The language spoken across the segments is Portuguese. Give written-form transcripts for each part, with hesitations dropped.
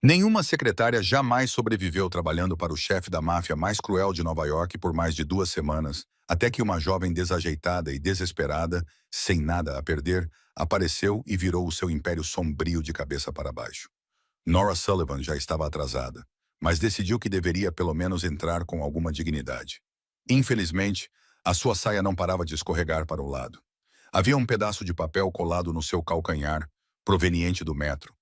Nenhuma secretária jamais sobreviveu trabalhando para o chefe da máfia mais cruel de Nova York por mais de 2 semanas, até que uma jovem desajeitada e desesperada, sem nada a perder, apareceu e virou o seu império sombrio de cabeça para baixo. Nora Sullivan já estava atrasada, mas decidiu que deveria pelo menos entrar com alguma dignidade. Infelizmente, a sua saia não parava de escorregar para o lado. Havia um pedaço de papel colado no seu calcanhar, proveniente do metro,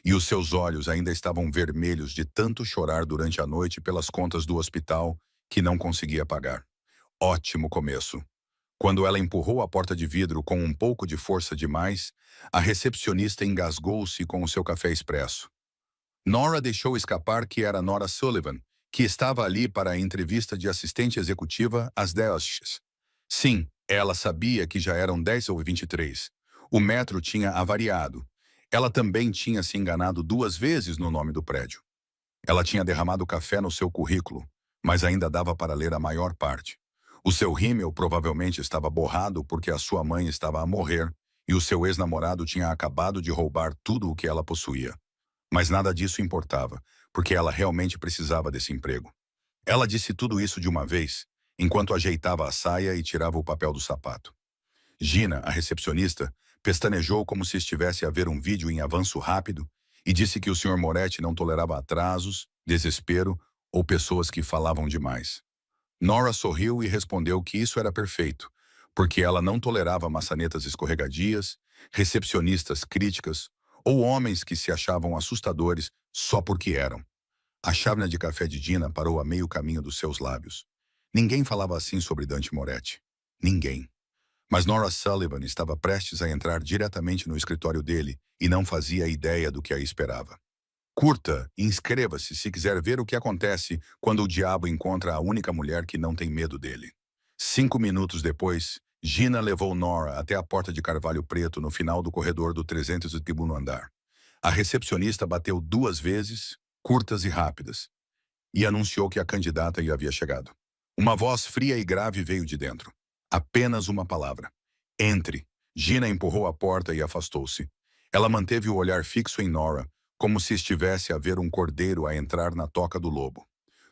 e os seus olhos ainda estavam vermelhos de tanto chorar durante a noite pelas contas do hospital que não conseguia pagar. Ótimo começo. Quando ela empurrou a porta de vidro com um pouco de força demais, a recepcionista engasgou-se com o seu café expresso. Nora deixou escapar que era Nora Sullivan, que estava ali para a entrevista de assistente executiva às 10. Sim, ela sabia que já eram 10 ou 23. O metro tinha avariado. Ela também tinha se enganado 2 vezes no nome do prédio. Ela tinha derramado café no seu currículo, mas ainda dava para ler a maior parte. O seu rímel provavelmente estava borrado porque a sua mãe estava a morrer e o seu ex-namorado tinha acabado de roubar tudo o que ela possuía. Mas nada disso importava, porque ela realmente precisava desse emprego. Ela disse tudo isso de uma vez, enquanto ajeitava a saia e tirava o papel do sapato. Gina, a recepcionista, pestanejou como se estivesse a ver um vídeo em avanço rápido e disse que o Sr. Moretti não tolerava atrasos, desespero ou pessoas que falavam demais. Nora sorriu e respondeu que isso era perfeito, porque ela não tolerava maçanetas escorregadias, recepcionistas críticas ou homens que se achavam assustadores só porque eram. A chávena de café de Gina parou a meio caminho dos seus lábios. Ninguém falava assim sobre Dante Moretti. Ninguém. Mas Nora Sullivan estava prestes a entrar diretamente no escritório dele e não fazia ideia do que a esperava. Curta e inscreva-se se quiser ver o que acontece quando o diabo encontra a única mulher que não tem medo dele. 5 minutos depois, Gina levou Nora até a porta de carvalho preto no final do corredor do 300º andar. A recepcionista bateu 2 vezes, curtas e rápidas, e anunciou que a candidata havia chegado. Uma voz fria e grave veio de dentro. Apenas uma palavra. Entre. Gina empurrou a porta e afastou-se. Ela manteve o olhar fixo em Nora, como se estivesse a ver um cordeiro a entrar na toca do lobo.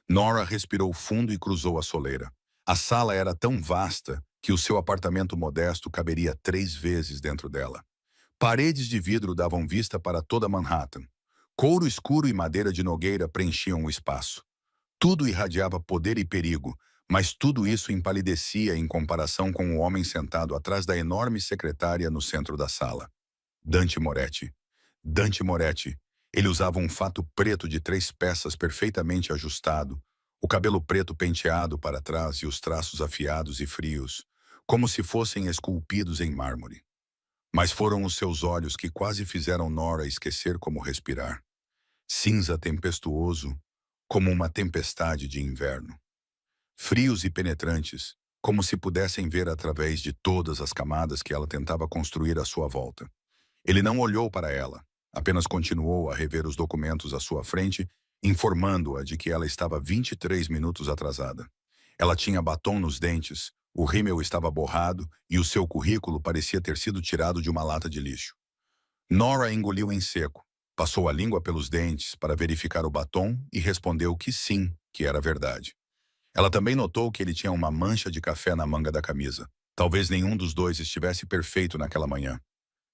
Nora respirou fundo e cruzou a soleira. A sala era tão vasta que o seu apartamento modesto caberia 3 vezes dentro dela. Paredes de vidro davam vista para toda Manhattan. Couro escuro e madeira de nogueira preenchiam o espaço. Tudo irradiava poder e perigo, mas tudo isso empalidecia em comparação com o homem sentado atrás da enorme secretária no centro da sala. Dante Moretti. Dante Moretti. Ele usava um fato preto de 3 peças perfeitamente ajustado, o cabelo preto penteado para trás e os traços afiados e frios, como se fossem esculpidos em mármore. Mas foram os seus olhos que quase fizeram Nora esquecer como respirar. Cinza tempestuoso, como uma tempestade de inverno. Frios e penetrantes, como se pudessem ver através de todas as camadas que ela tentava construir à sua volta. Ele não olhou para ela, apenas continuou a rever os documentos à sua frente, informando-a de que ela estava 23 minutos atrasada. Ela tinha batom nos dentes, o rímel estava borrado e o seu currículo parecia ter sido tirado de uma lata de lixo. Nora engoliu em seco, passou a língua pelos dentes para verificar o batom e respondeu que sim, que era verdade. Ela também notou que ele tinha uma mancha de café na manga da camisa. Talvez nenhum dos dois estivesse perfeito naquela manhã.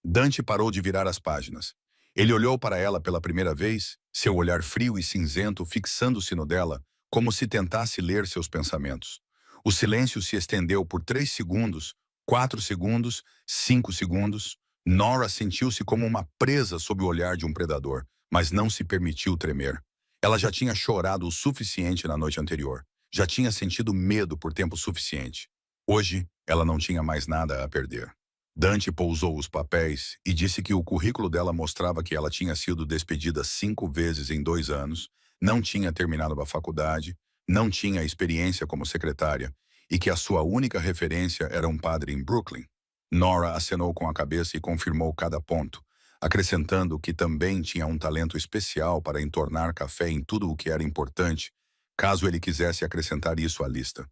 Dante parou de virar as páginas. Ele olhou para ela pela primeira vez, seu olhar frio e cinzento fixando-se no dela, como se tentasse ler seus pensamentos. O silêncio se estendeu por 3 segundos, 4 segundos, 5 segundos. Nora sentiu-se como uma presa sob o olhar de um predador, mas não se permitiu tremer. Ela já tinha chorado o suficiente na noite anterior. Já tinha sentido medo por tempo suficiente. Hoje, ela não tinha mais nada a perder. Dante pousou os papéis e disse que o currículo dela mostrava que ela tinha sido despedida 5 vezes em 2 anos, não tinha terminado a faculdade, não tinha experiência como secretária e que a sua única referência era um padre em Brooklyn. Nora acenou com a cabeça e confirmou cada ponto, acrescentando que também tinha um talento especial para entornar café em tudo o que era importante, caso ele quisesse acrescentar isso à lista.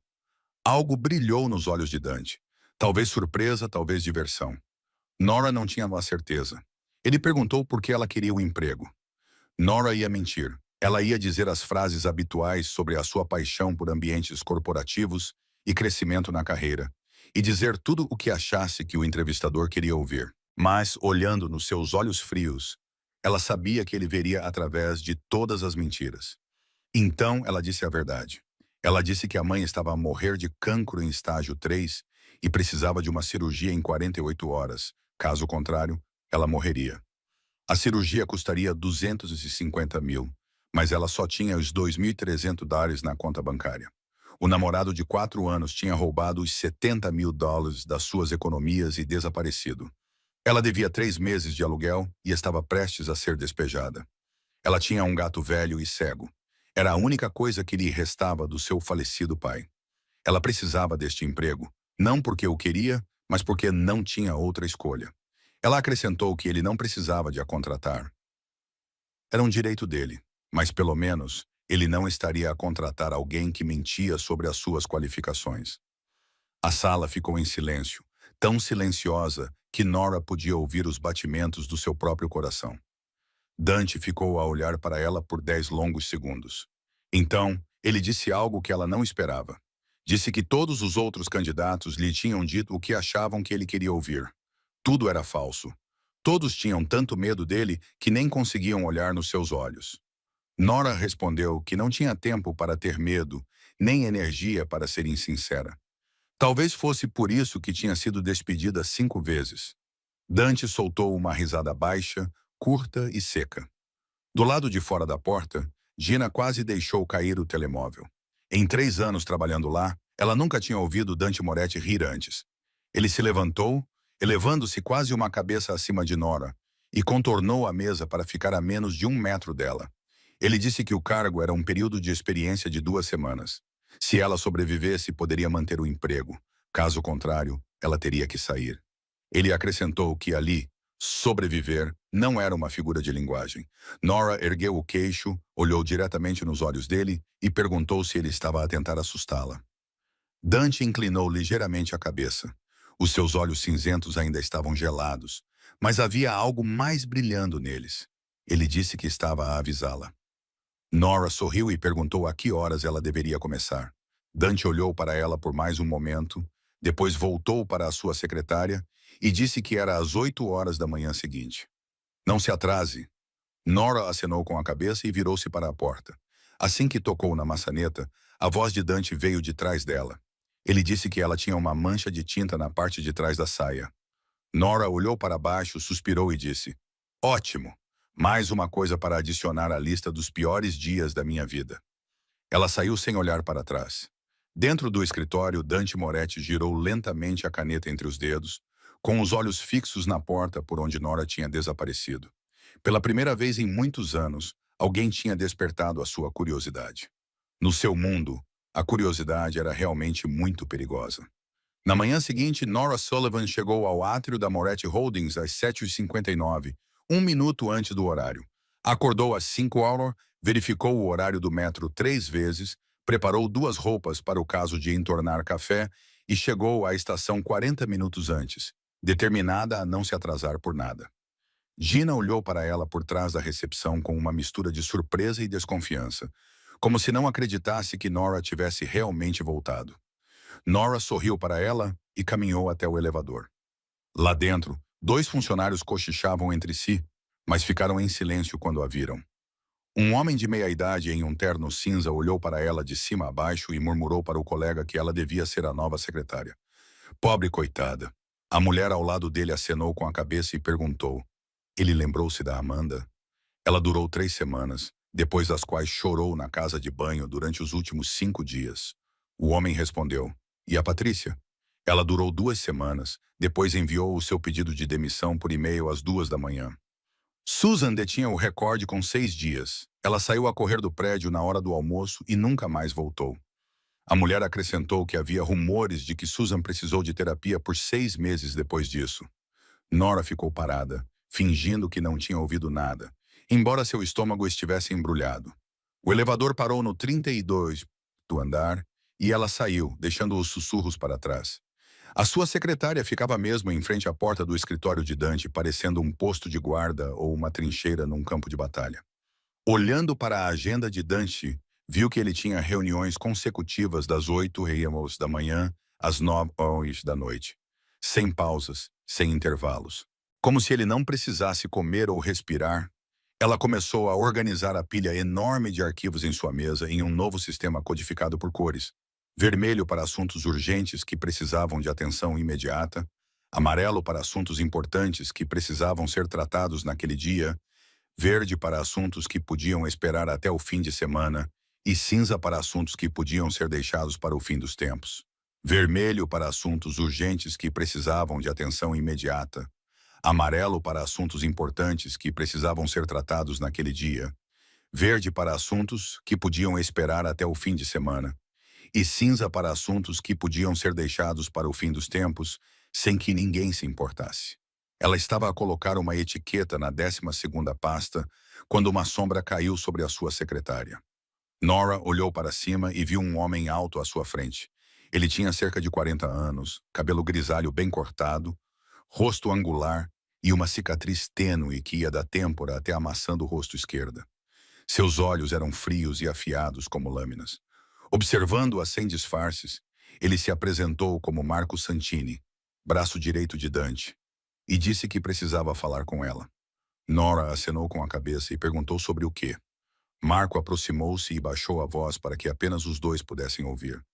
Algo brilhou nos olhos de Dante. Talvez surpresa, talvez diversão. Nora não tinha uma certeza. Ele perguntou por que ela queria o emprego. Nora ia mentir. Ela ia dizer as frases habituais sobre a sua paixão por ambientes corporativos e crescimento na carreira, e dizer tudo o que achasse que o entrevistador queria ouvir. Mas, olhando nos seus olhos frios, ela sabia que ele veria através de todas as mentiras. Então, ela disse a verdade. Ela disse que a mãe estava a morrer de cancro em estágio 3 e precisava de uma cirurgia em 48 horas. Caso contrário, ela morreria. A cirurgia custaria 250 mil, mas ela só tinha os 2.300 dólares na conta bancária. O namorado de 4 anos tinha roubado os 70 mil dólares das suas economias e desaparecido. Ela devia 3 meses de aluguel e estava prestes a ser despejada. Ela tinha um gato velho e cego. Era a única coisa que lhe restava do seu falecido pai. Ela precisava deste emprego, não porque o queria, mas porque não tinha outra escolha. Ela acrescentou que ele não precisava de a contratar. Era um direito dele, mas pelo menos ele não estaria a contratar alguém que mentia sobre as suas qualificações. A sala ficou em silêncio, tão silenciosa que Nora podia ouvir os batimentos do seu próprio coração. Dante ficou a olhar para ela por 10 longos segundos. Então, ele disse algo que ela não esperava. Disse que todos os outros candidatos lhe tinham dito o que achavam que ele queria ouvir. Tudo era falso. Todos tinham tanto medo dele que nem conseguiam olhar nos seus olhos. Nora respondeu que não tinha tempo para ter medo, nem energia para ser insincera. Talvez fosse por isso que tinha sido despedida 5 vezes. Dante soltou uma risada baixa, curta e seca. Do lado de fora da porta, Gina quase deixou cair o telemóvel. Em 3 anos trabalhando lá, ela nunca tinha ouvido Dante Moretti rir antes. Ele se levantou, elevando-se quase uma cabeça acima de Nora, e contornou a mesa para ficar a menos de 1 metro dela. Ele disse que o cargo era um período de experiência de 2 semanas. Se ela sobrevivesse, poderia manter o emprego. Caso contrário, ela teria que sair. Ele acrescentou que ali, sobreviver, não era uma figura de linguagem. Nora ergueu o queixo, olhou diretamente nos olhos dele e perguntou se ele estava a tentar assustá-la. Dante inclinou ligeiramente a cabeça. Os seus olhos cinzentos ainda estavam gelados, mas havia algo mais brilhando neles. Ele disse que estava a avisá-la. Nora sorriu e perguntou a que horas ela deveria começar. Dante olhou para ela por mais um momento, depois voltou para a sua secretária e disse que era às 8 horas da manhã seguinte. Não se atrase. Nora acenou com a cabeça e virou-se para a porta. Assim que tocou na maçaneta, a voz de Dante veio de trás dela. Ele disse que ela tinha uma mancha de tinta na parte de trás da saia. Nora olhou para baixo, suspirou e disse: "Ótimo! Mais uma coisa para adicionar à lista dos piores dias da minha vida." Ela saiu sem olhar para trás. Dentro do escritório, Dante Moretti girou lentamente a caneta entre os dedos, com os olhos fixos na porta por onde Nora tinha desaparecido. Pela primeira vez em muitos anos, alguém tinha despertado a sua curiosidade. No seu mundo, a curiosidade era realmente muito perigosa. Na manhã seguinte, Nora Sullivan chegou ao átrio da Moretti Holdings às 7h59, 1 minuto antes do horário. Acordou às 5 horas, verificou o horário do metro 3 vezes, preparou 2 roupas para o caso de entornar café e chegou à estação 40 minutos antes, determinada a não se atrasar por nada. Gina olhou para ela por trás da recepção com uma mistura de surpresa e desconfiança, como se não acreditasse que Nora tivesse realmente voltado. Nora sorriu para ela e caminhou até o elevador. Lá dentro, 2 funcionários cochichavam entre si, mas ficaram em silêncio quando a viram. Um homem de meia-idade em um terno cinza olhou para ela de cima a baixo e murmurou para o colega que ela devia ser a nova secretária. Pobre coitada. A mulher ao lado dele acenou com a cabeça e perguntou. Ele lembrou-se da Amanda. Ela durou 3 semanas, depois das quais chorou na casa de banho durante os últimos 5 dias. O homem respondeu. E a Patrícia? Ela durou 2 semanas, depois enviou o seu pedido de demissão por e-mail às 2 da manhã. Susan detinha o recorde com 6 dias. Ela saiu a correr do prédio na hora do almoço e nunca mais voltou. A mulher acrescentou que havia rumores de que Susan precisou de terapia por 6 meses depois disso. Nora ficou parada, fingindo que não tinha ouvido nada, embora seu estômago estivesse embrulhado. O elevador parou no 32 do andar e ela saiu, deixando os sussurros para trás. A sua secretária ficava mesmo em frente à porta do escritório de Dante, parecendo um posto de guarda ou uma trincheira num campo de batalha. Olhando para a agenda de Dante, viu que ele tinha reuniões consecutivas das 8 da manhã às 9 da noite, sem pausas, sem intervalos. Como se ele não precisasse comer ou respirar, ela começou a organizar a pilha enorme de arquivos em sua mesa em um novo sistema codificado por cores. Vermelho para assuntos urgentes que precisavam de atenção imediata, amarelo para assuntos importantes que precisavam ser tratados naquele dia, verde para assuntos que podiam esperar até o fim de semana e cinza para assuntos que podiam ser deixados para o fim dos tempos. Vermelho para assuntos urgentes que precisavam de atenção imediata, amarelo para assuntos importantes que precisavam ser tratados naquele dia, verde para assuntos que podiam esperar até o fim de semana, e cinza para assuntos que podiam ser deixados para o fim dos tempos, sem que ninguém se importasse. Ela estava a colocar uma etiqueta na 12ª pasta, quando uma sombra caiu sobre a sua secretária. Nora olhou para cima e viu um homem alto à sua frente. Ele tinha cerca de 40 anos, cabelo grisalho bem cortado, rosto angular e uma cicatriz tênue que ia da têmpora até a maçã do rosto esquerda. Seus olhos eram frios e afiados como lâminas. Observando-a sem disfarces, ele se apresentou como Marco Santini, braço direito de Dante, e disse que precisava falar com ela. Nora acenou com a cabeça e perguntou sobre o quê. Marco aproximou-se e baixou a voz para que apenas os dois pudessem ouvir.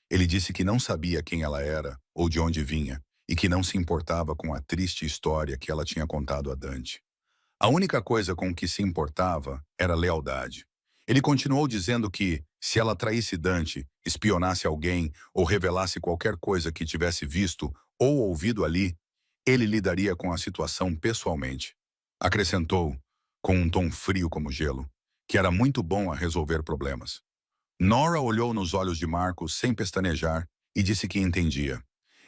Ele disse que não sabia quem ela era ou de onde vinha e que não se importava com a triste história que ela tinha contado a Dante. A única coisa com que se importava era lealdade. Ele continuou dizendo que, se ela traísse Dante, espionasse alguém ou revelasse qualquer coisa que tivesse visto ou ouvido ali, ele lidaria com a situação pessoalmente. Acrescentou, com um tom frio como gelo, que era muito bom a resolver problemas. Nora olhou nos olhos de Marco sem pestanejar e disse que entendia.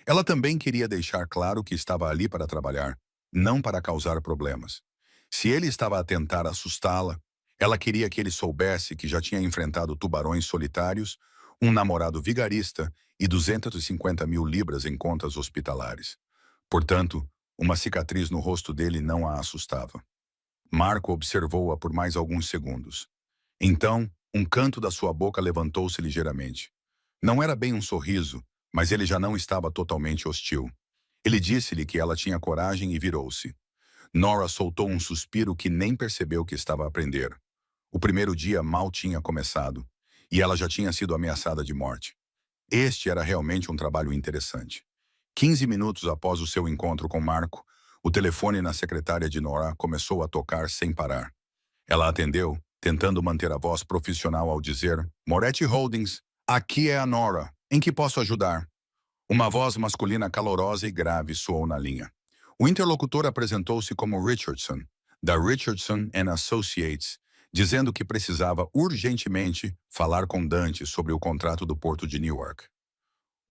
Ela também queria deixar claro que estava ali para trabalhar, não para causar problemas. Se ele estava a tentar assustá-la, ela queria que ele soubesse que já tinha enfrentado tubarões solitários, um namorado vigarista e 250 mil libras em contas hospitalares. Portanto, uma cicatriz no rosto dele não a assustava. Marco observou-a por mais alguns segundos. Então, um canto da sua boca levantou-se ligeiramente. Não era bem um sorriso, mas ele já não estava totalmente hostil. Ele disse-lhe que ela tinha coragem e virou-se. Nora soltou um suspiro que nem percebeu que estava a aprender. O primeiro dia mal tinha começado, e ela já tinha sido ameaçada de morte. Este era realmente um trabalho interessante. 15 minutos após o seu encontro com Marco, o telefone na secretária de Nora começou a tocar sem parar. Ela atendeu, tentando manter a voz profissional ao dizer: Moretti Holdings, aqui é a Nora. Em que posso ajudar? Uma voz masculina calorosa e grave soou na linha. O interlocutor apresentou-se como Richardson, da Richardson Associates, dizendo que precisava urgentemente falar com Dante sobre o contrato do Porto de Newark.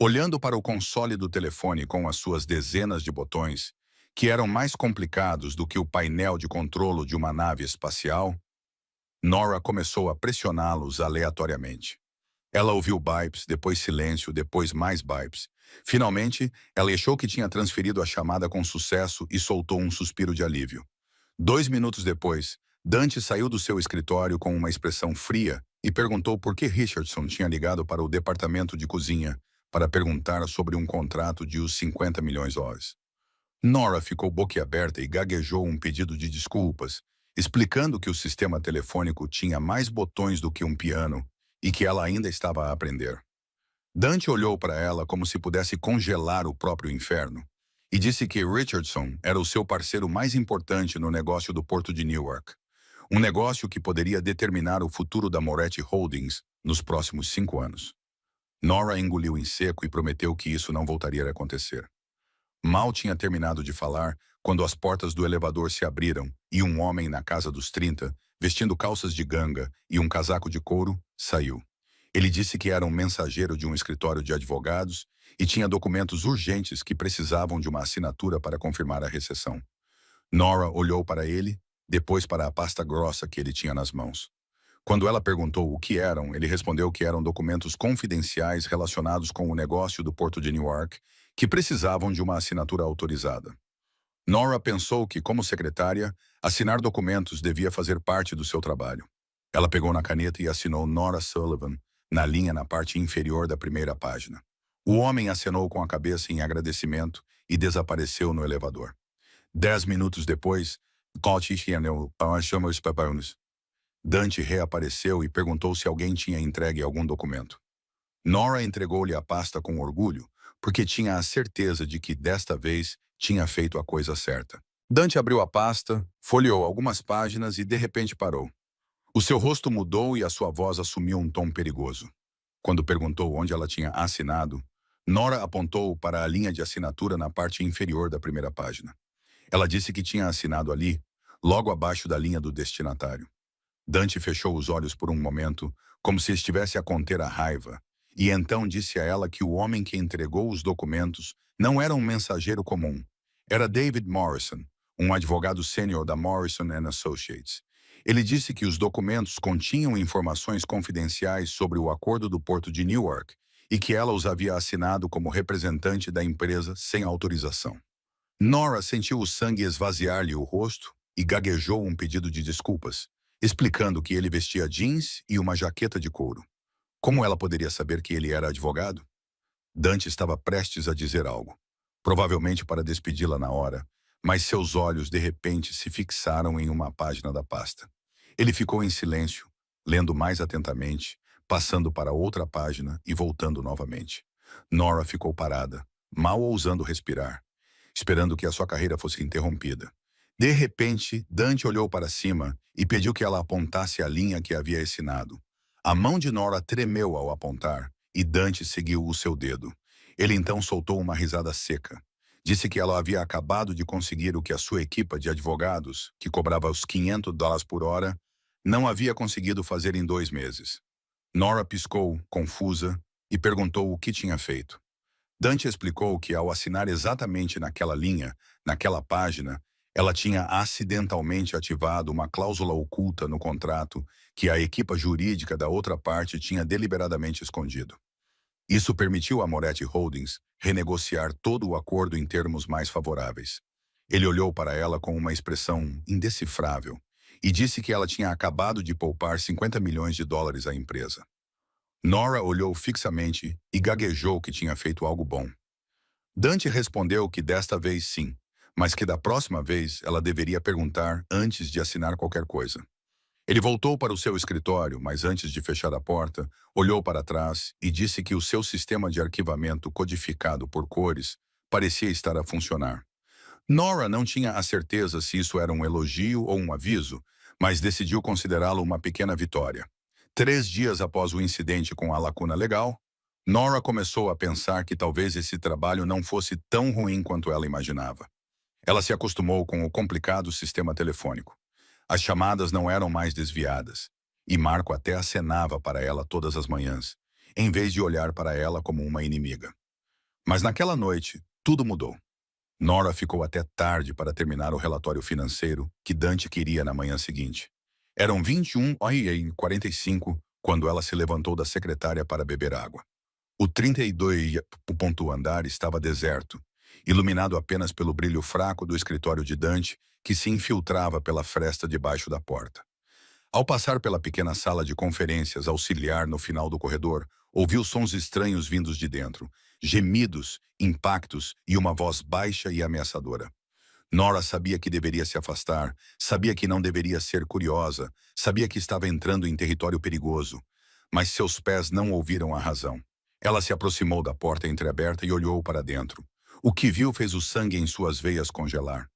Olhando para o console do telefone com as suas dezenas de botões, que eram mais complicados do que o painel de controlo de uma nave espacial, Nora começou a pressioná-los aleatoriamente. Ela ouviu bipes, depois silêncio, depois mais bipes. Finalmente, ela achou que tinha transferido a chamada com sucesso e soltou um suspiro de alívio. 2 minutos depois, Dante saiu do seu escritório com uma expressão fria e perguntou por que Richardson tinha ligado para o departamento de cozinha para perguntar sobre um contrato de os 50 milhões de dólares. Nora ficou boquiaberta e gaguejou um pedido de desculpas, explicando que o sistema telefônico tinha mais botões do que um piano e que ela ainda estava a aprender. Dante olhou para ela como se pudesse congelar o próprio inferno e disse que Richardson era o seu parceiro mais importante no negócio do Porto de Newark, um negócio que poderia determinar o futuro da Moretti Holdings nos próximos 5 anos. Nora engoliu em seco e prometeu que isso não voltaria a acontecer. Mal tinha terminado de falar quando as portas do elevador se abriram e um homem na casa dos 30, vestindo calças de ganga e um casaco de couro, saiu. Ele disse que era um mensageiro de um escritório de advogados e tinha documentos urgentes que precisavam de uma assinatura para confirmar a recepção. Nora olhou para ele, depois para a pasta grossa que ele tinha nas mãos. Quando ela perguntou o que eram, ele respondeu que eram documentos confidenciais relacionados com o negócio do Porto de Newark, que precisavam de uma assinatura autorizada. Nora pensou que, como secretária, assinar documentos devia fazer parte do seu trabalho. Ela pegou na caneta e assinou Nora Sullivan na linha na parte inferior da primeira página. O homem acenou com a cabeça em agradecimento e desapareceu no elevador. 10 minutos depois, Dante reapareceu e perguntou se alguém tinha entregue algum documento. Nora entregou-lhe a pasta com orgulho, porque tinha a certeza de que, desta vez, tinha feito a coisa certa. Dante abriu a pasta, folheou algumas páginas e de repente parou. O seu rosto mudou e a sua voz assumiu um tom perigoso. Quando perguntou onde ela tinha assinado, Nora apontou para a linha de assinatura na parte inferior da primeira página. Ela disse que tinha assinado ali, logo abaixo da linha do destinatário. Dante fechou os olhos por um momento, como se estivesse a conter a raiva, e então disse a ela que o homem que entregou os documentos não era um mensageiro comum. Era David Morrison, um advogado sênior da Morrison Associates. Ele disse que os documentos continham informações confidenciais sobre o acordo do Porto de Newark e que ela os havia assinado como representante da empresa sem autorização. Nora sentiu o sangue esvaziar-lhe o rosto e gaguejou um pedido de desculpas, explicando que ele vestia jeans e uma jaqueta de couro. Como ela poderia saber que ele era advogado? Dante estava prestes a dizer algo, provavelmente para despedi-la na hora, mas seus olhos de repente se fixaram em uma página da pasta. Ele ficou em silêncio, lendo mais atentamente, passando para outra página e voltando novamente. Nora ficou parada, mal ousando respirar, esperando que a sua carreira fosse interrompida. De repente, Dante olhou para cima e pediu que ela apontasse a linha que havia assinado. A mão de Nora tremeu ao apontar e Dante seguiu o seu dedo. Ele então soltou uma risada seca. Disse que ela havia acabado de conseguir o que a sua equipa de advogados, que cobrava os $500 por hora, não havia conseguido fazer em 2 meses. Nora piscou, confusa, e perguntou o que tinha feito. Dante explicou que ao assinar exatamente naquela linha, naquela página, ela tinha acidentalmente ativado uma cláusula oculta no contrato que a equipa jurídica da outra parte tinha deliberadamente escondido. Isso permitiu a Moretti Holdings renegociar todo o acordo em termos mais favoráveis. Ele olhou para ela com uma expressão indecifrável e disse que ela tinha acabado de poupar $50 milhões à empresa. Nora olhou fixamente e gaguejou que tinha feito algo bom. Dante respondeu que desta vez sim, mas que da próxima vez ela deveria perguntar antes de assinar qualquer coisa. Ele voltou para o seu escritório, mas antes de fechar a porta, olhou para trás e disse que o seu sistema de arquivamento codificado por cores parecia estar a funcionar. Nora não tinha a certeza se isso era um elogio ou um aviso, mas decidiu considerá-lo uma pequena vitória. 3 dias após o incidente com a lacuna legal, Nora começou a pensar que talvez esse trabalho não fosse tão ruim quanto ela imaginava. Ela se acostumou com o complicado sistema telefônico. As chamadas não eram mais desviadas, e Marco até acenava para ela todas as manhãs, em vez de olhar para ela como uma inimiga. Mas naquela noite, tudo mudou. Nora ficou até tarde para terminar o relatório financeiro que Dante queria na manhã seguinte. Eram 21h45 quando ela se levantou da secretária para beber água. O 32º andar estava deserto, iluminado apenas pelo brilho fraco do escritório de Dante, que se infiltrava pela fresta debaixo da porta. Ao passar pela pequena sala de conferências auxiliar no final do corredor, ouviu sons estranhos vindos de dentro, gemidos, impactos e uma voz baixa e ameaçadora. Nora sabia que deveria se afastar, sabia que não deveria ser curiosa, sabia que estava entrando em território perigoso, mas seus pés não ouviram a razão. Ela se aproximou da porta entreaberta e olhou para dentro. O que viu fez o sangue em suas veias congelar.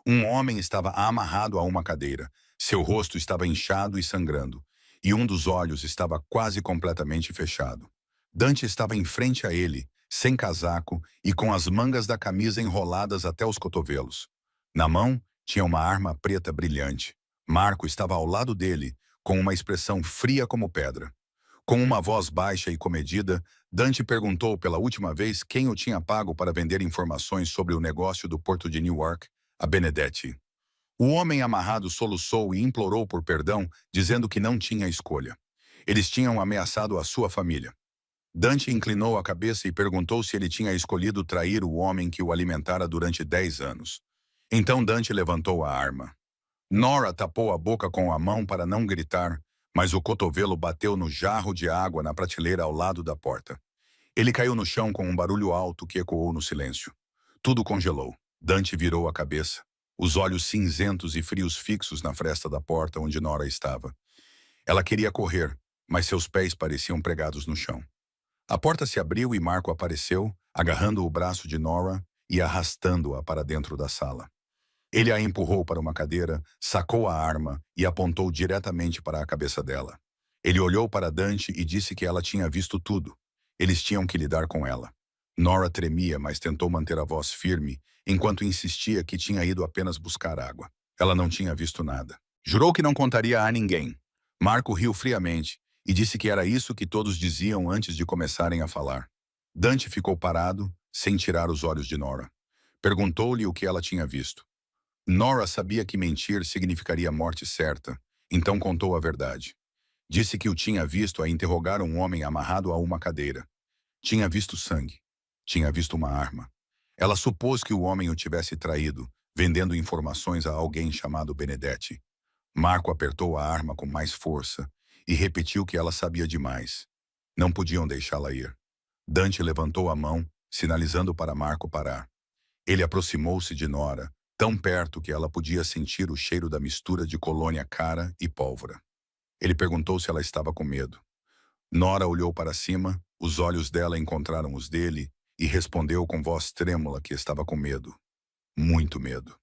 Um homem estava amarrado a uma cadeira. Seu rosto estava inchado e sangrando, e um dos olhos estava quase completamente fechado. Dante estava em frente a ele, sem casaco e com as mangas da camisa enroladas até os cotovelos. Na mão, tinha uma arma preta brilhante. Marco estava ao lado dele, com uma expressão fria como pedra. Com uma voz baixa e comedida, Dante perguntou pela última vez quem o tinha pago para vender informações sobre o negócio do Porto de Newark a Benedetti. O homem amarrado soluçou e implorou por perdão, dizendo que não tinha escolha. Eles tinham ameaçado a sua família. Dante inclinou a cabeça e perguntou se ele tinha escolhido trair o homem que o alimentara durante 10 anos. Então Dante levantou a arma. Nora tapou a boca com a mão para não gritar, mas o cotovelo bateu no jarro de água na prateleira ao lado da porta. Ele caiu no chão com um barulho alto que ecoou no silêncio. Tudo congelou. Dante virou a cabeça, os olhos cinzentos e frios fixos na fresta da porta onde Nora estava. Ela queria correr, mas seus pés pareciam pregados no chão. A porta se abriu e Marco apareceu, agarrando o braço de Nora e arrastando-a para dentro da sala. Ele a empurrou para uma cadeira, sacou a arma e apontou diretamente para a cabeça dela. Ele olhou para Dante e disse que ela tinha visto tudo. Eles tinham que lidar com ela. Nora tremia, mas tentou manter a voz firme, enquanto insistia que tinha ido apenas buscar água. Ela não tinha visto nada. Jurou que não contaria a ninguém. Marco riu friamente e disse que era isso que todos diziam antes de começarem a falar. Dante ficou parado, sem tirar os olhos de Nora. Perguntou-lhe o que ela tinha visto. Nora sabia que mentir significaria morte certa, então contou a verdade. Disse que o tinha visto a interrogar um homem amarrado a uma cadeira. Tinha visto sangue. Tinha visto uma arma. Ela supôs que o homem o tivesse traído, vendendo informações a alguém chamado Benedetti. Marco apertou a arma com mais força e repetiu que ela sabia demais. Não podiam deixá-la ir. Dante levantou a mão, sinalizando para Marco parar. Ele aproximou-se de Nora, tão perto que ela podia sentir o cheiro da mistura de colônia cara e pólvora. Ele perguntou se ela estava com medo. Nora olhou para cima, os olhos dela encontraram os dele e respondeu com voz trêmula que estava com medo. Muito medo.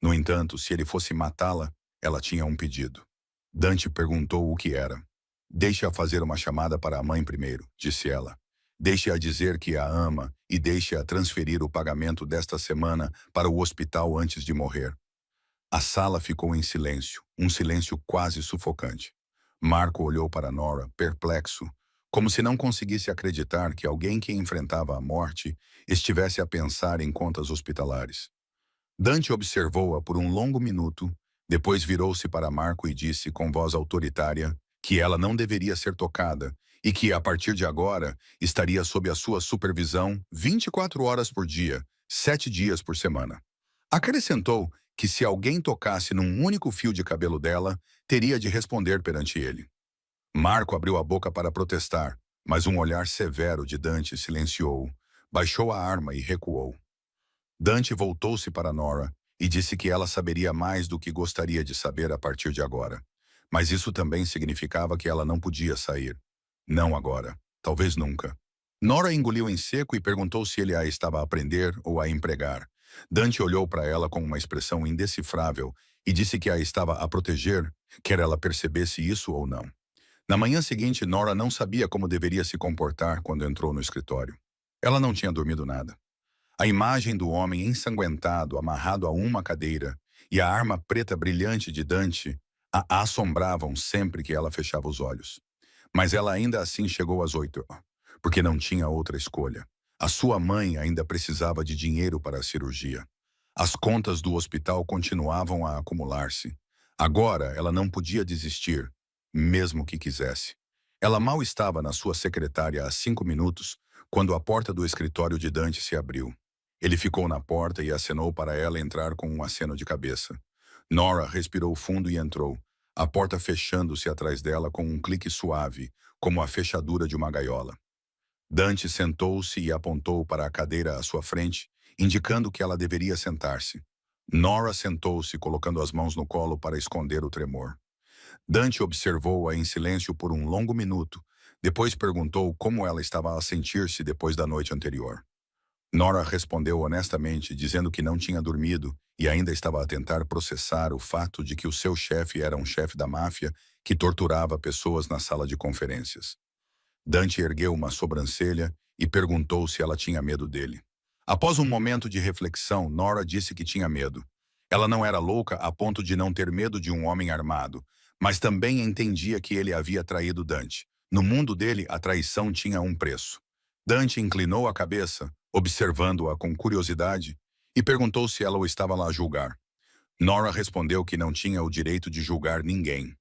No entanto, se ele fosse matá-la, ela tinha um pedido. Dante perguntou o que era. Deixe-a fazer uma chamada para a mãe primeiro, disse ela. Deixe-a dizer que a ama e deixe-a transferir o pagamento desta semana para o hospital antes de morrer. A sala ficou em silêncio, um silêncio quase sufocante. Marco olhou para Nora, perplexo, como se não conseguisse acreditar que alguém que enfrentava a morte estivesse a pensar em contas hospitalares. Dante observou-a por um longo minuto, depois virou-se para Marco e disse com voz autoritária que ela não deveria ser tocada e que, a partir de agora, estaria sob a sua supervisão 24 horas por dia, 7 dias por semana. Acrescentou que se alguém tocasse num único fio de cabelo dela, teria de responder perante ele. Marco abriu a boca para protestar, mas um olhar severo de Dante silenciou-o, baixou a arma e recuou. Dante voltou-se para Nora e disse que ela saberia mais do que gostaria de saber a partir de agora. Mas isso também significava que ela não podia sair. Não agora, talvez nunca. Nora engoliu em seco e perguntou se ele a estava a aprender ou a empregar. Dante olhou para ela com uma expressão indecifrável e disse que a estava a proteger, quer ela percebesse isso ou não. Na manhã seguinte, Nora não sabia como deveria se comportar quando entrou no escritório. Ela não tinha dormido nada. A imagem do homem ensanguentado, amarrado a uma cadeira, e a arma preta brilhante de Dante a assombravam sempre que ela fechava os olhos. Mas ela ainda assim chegou às 8, porque não tinha outra escolha. A sua mãe ainda precisava de dinheiro para a cirurgia. As contas do hospital continuavam a acumular-se. Agora ela não podia desistir, mesmo que quisesse. Ela mal estava na sua secretária há 5 minutos, quando a porta do escritório de Dante se abriu. Ele ficou na porta e acenou para ela entrar com um aceno de cabeça. Nora respirou fundo e entrou, a porta fechando-se atrás dela com um clique suave, como a fechadura de uma gaiola. Dante sentou-se e apontou para a cadeira à sua frente, indicando que ela deveria sentar-se. Nora sentou-se, colocando as mãos no colo para esconder o tremor. Dante observou-a em silêncio por um longo minuto, depois perguntou como ela estava a sentir-se depois da noite anterior. Nora respondeu honestamente, dizendo que não tinha dormido e ainda estava a tentar processar o fato de que o seu chefe era um chefe da máfia que torturava pessoas na sala de conferências. Dante ergueu uma sobrancelha e perguntou se ela tinha medo dele. Após um momento de reflexão, Nora disse que tinha medo. Ela não era louca a ponto de não ter medo de um homem armado, mas também entendia que ele havia traído Dante. No mundo dele, a traição tinha um preço. Dante inclinou a cabeça, observando-a com curiosidade, e perguntou se ela o estava lá a julgar. Nora respondeu que não tinha o direito de julgar ninguém.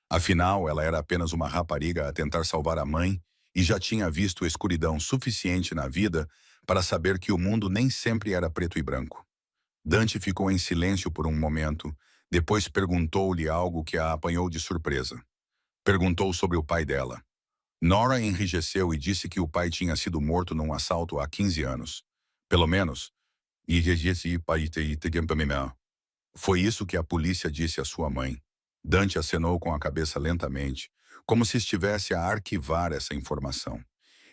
Afinal, ela era apenas uma rapariga a tentar salvar a mãe e já tinha visto escuridão suficiente na vida para saber que o mundo nem sempre era preto e branco. Dante ficou em silêncio por um momento, depois perguntou-lhe algo que a apanhou de surpresa. Perguntou sobre o pai dela. Nora enrijeceu e disse que o pai tinha sido morto num assalto há 15 anos. Pelo menos. Foi isso que a polícia disse à sua mãe. Dante acenou com a cabeça lentamente, como se estivesse a arquivar essa informação.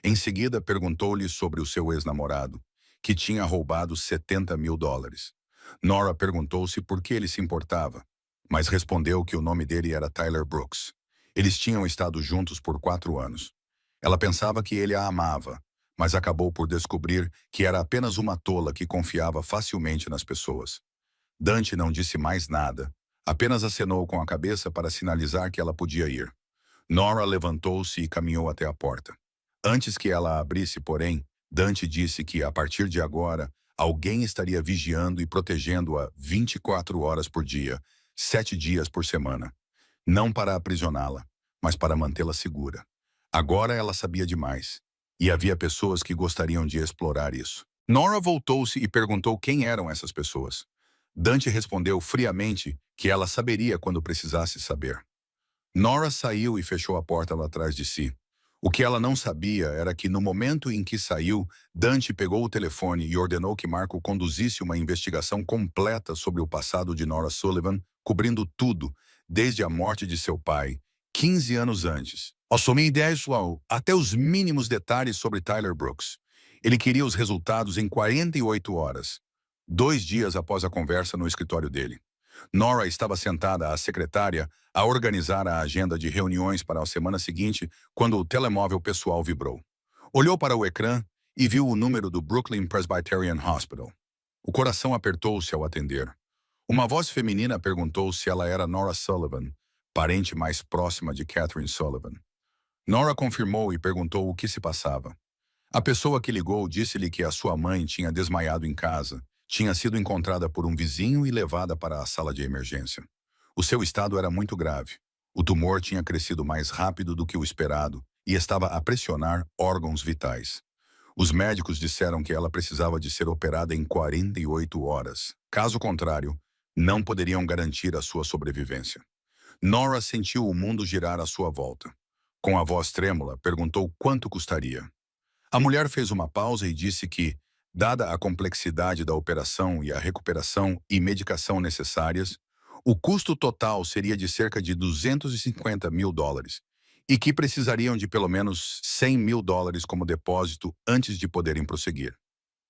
Em seguida, perguntou-lhe sobre o seu ex-namorado, que tinha roubado US$ 70.000. Nora perguntou-se por que ele se importava, mas respondeu que o nome dele era Tyler Brooks. Eles tinham estado juntos por 4 anos. Ela pensava que ele a amava, mas acabou por descobrir que era apenas uma tola que confiava facilmente nas pessoas. Dante não disse mais nada, apenas acenou com a cabeça para sinalizar que ela podia ir. Nora levantou-se e caminhou até a porta. Antes que ela a abrisse, porém, Dante disse que, a partir de agora, alguém estaria vigiando e protegendo-a 24 horas por dia, 7 dias por semana. Não para aprisioná-la, mas para mantê-la segura. Agora ela sabia demais, e havia pessoas que gostariam de explorar isso. Nora voltou-se e perguntou quem eram essas pessoas. Dante respondeu friamente que ela saberia quando precisasse saber. Nora saiu e fechou a porta lá atrás de si. O que ela não sabia era que, no momento em que saiu, Dante pegou o telefone e ordenou que Marco conduzisse uma investigação completa sobre o passado de Nora Sullivan, cobrindo tudo, desde a morte de seu pai, 15 anos antes. Assumir ideias até os mínimos detalhes sobre Tyler Brooks. Ele queria os resultados em 48 horas, 2 dias após a conversa no escritório dele. Nora estava sentada à secretária a organizar a agenda de reuniões para a semana seguinte quando o telemóvel pessoal vibrou. Olhou para o ecrã e viu o número do Brooklyn Presbyterian Hospital. O coração apertou-se ao atender. Uma voz feminina perguntou se ela era Nora Sullivan, parente mais próxima de Catherine Sullivan. Nora confirmou e perguntou o que se passava. A pessoa que ligou disse-lhe que a sua mãe tinha desmaiado em casa, tinha sido encontrada por um vizinho e levada para a sala de emergência. O seu estado era muito grave. O tumor tinha crescido mais rápido do que o esperado e estava a pressionar órgãos vitais. Os médicos disseram que ela precisava de ser operada em 48 horas. Caso contrário, não poderiam garantir a sua sobrevivência. Nora sentiu o mundo girar à sua volta. Com a voz trêmula, perguntou quanto custaria. A mulher fez uma pausa e disse que, dada a complexidade da operação e a recuperação e medicação necessárias, o custo total seria de cerca de US$ 250.000 e que precisariam de pelo menos US$ 100.000 como depósito antes de poderem prosseguir.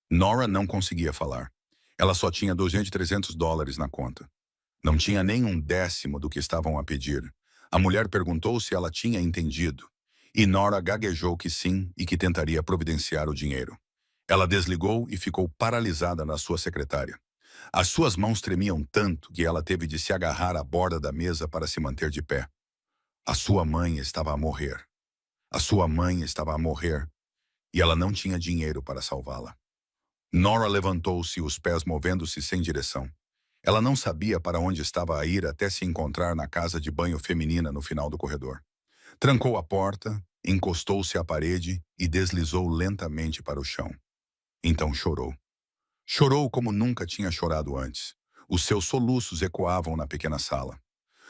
Nora não conseguia falar. Ela só tinha US$ 200 na conta. Não tinha nem um décimo do que estavam a pedir. A mulher perguntou se ela tinha entendido, e Nora gaguejou que sim e que tentaria providenciar o dinheiro. Ela desligou e ficou paralisada na sua secretária. As suas mãos tremiam tanto que ela teve de se agarrar à borda da mesa para se manter de pé. A sua mãe estava a morrer. A sua mãe estava a morrer, e ela não tinha dinheiro para salvá-la. Nora levantou-se, os pés movendo-se sem direção. Ela não sabia para onde estava a ir até se encontrar na casa de banho feminina no final do corredor. Trancou a porta, encostou-se à parede e deslizou lentamente para o chão. Então chorou. Chorou como nunca tinha chorado antes. Os seus soluços ecoavam na pequena sala.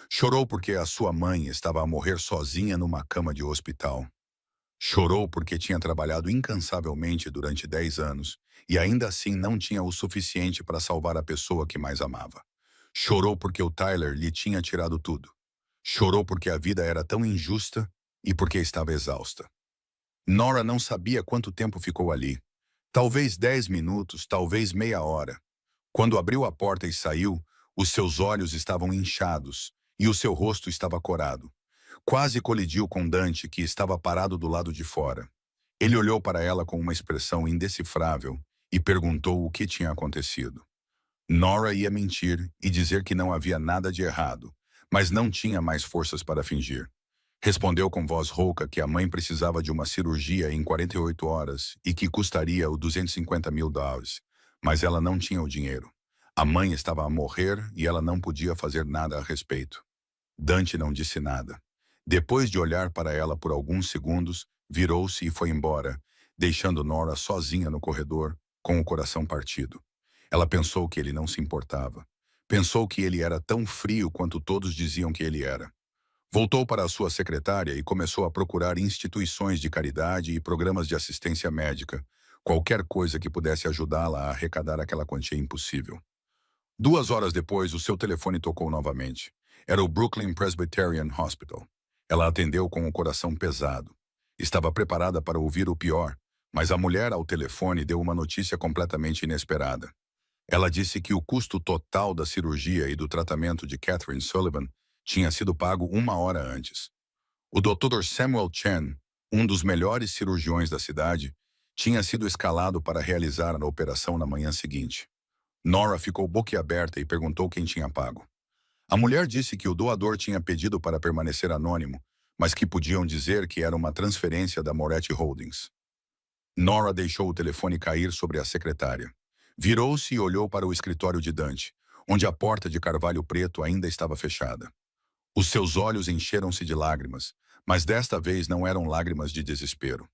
Chorou porque a sua mãe estava a morrer sozinha numa cama de hospital. Chorou porque tinha trabalhado incansavelmente durante 10 anos e ainda assim não tinha o suficiente para salvar a pessoa que mais amava. Chorou porque o Tyler lhe tinha tirado tudo. Chorou porque a vida era tão injusta e porque estava exausta. Nora não sabia quanto tempo ficou ali. Talvez 10 minutos, talvez meia hora. Quando abriu a porta e saiu, os seus olhos estavam inchados e o seu rosto estava corado. Quase colidiu com Dante, que estava parado do lado de fora. Ele olhou para ela com uma expressão indecifrável e perguntou o que tinha acontecido. Nora ia mentir e dizer que não havia nada de errado, mas não tinha mais forças para fingir. Respondeu com voz rouca que a mãe precisava de uma cirurgia em 48 horas e que custaria os US$ 250.000, mas ela não tinha o dinheiro. A mãe estava a morrer e ela não podia fazer nada a respeito. Dante não disse nada. Depois de olhar para ela por alguns segundos, virou-se e foi embora, deixando Nora sozinha no corredor, com o coração partido. Ela pensou que ele não se importava. Pensou que ele era tão frio quanto todos diziam que ele era. Voltou para a sua secretária e começou a procurar instituições de caridade e programas de assistência médica, qualquer coisa que pudesse ajudá-la a arrecadar aquela quantia impossível. 2 horas depois, o seu telefone tocou novamente. Era o Brooklyn Presbyterian Hospital. Ela atendeu com o coração pesado. Estava preparada para ouvir o pior, mas a mulher ao telefone deu uma notícia completamente inesperada. Ela disse que o custo total da cirurgia e do tratamento de Catherine Sullivan tinha sido pago 1 hora antes. O Dr. Samuel Chen, um dos melhores cirurgiões da cidade, tinha sido escalado para realizar a operação na manhã seguinte. Nora ficou boquiaberta e perguntou quem tinha pago. A mulher disse que o doador tinha pedido para permanecer anônimo, mas que podiam dizer que era uma transferência da Moretti Holdings. Nora deixou o telefone cair sobre a secretária. Virou-se e olhou para o escritório de Dante, onde a porta de carvalho preto ainda estava fechada. Os seus olhos encheram-se de lágrimas, mas desta vez não eram lágrimas de desespero.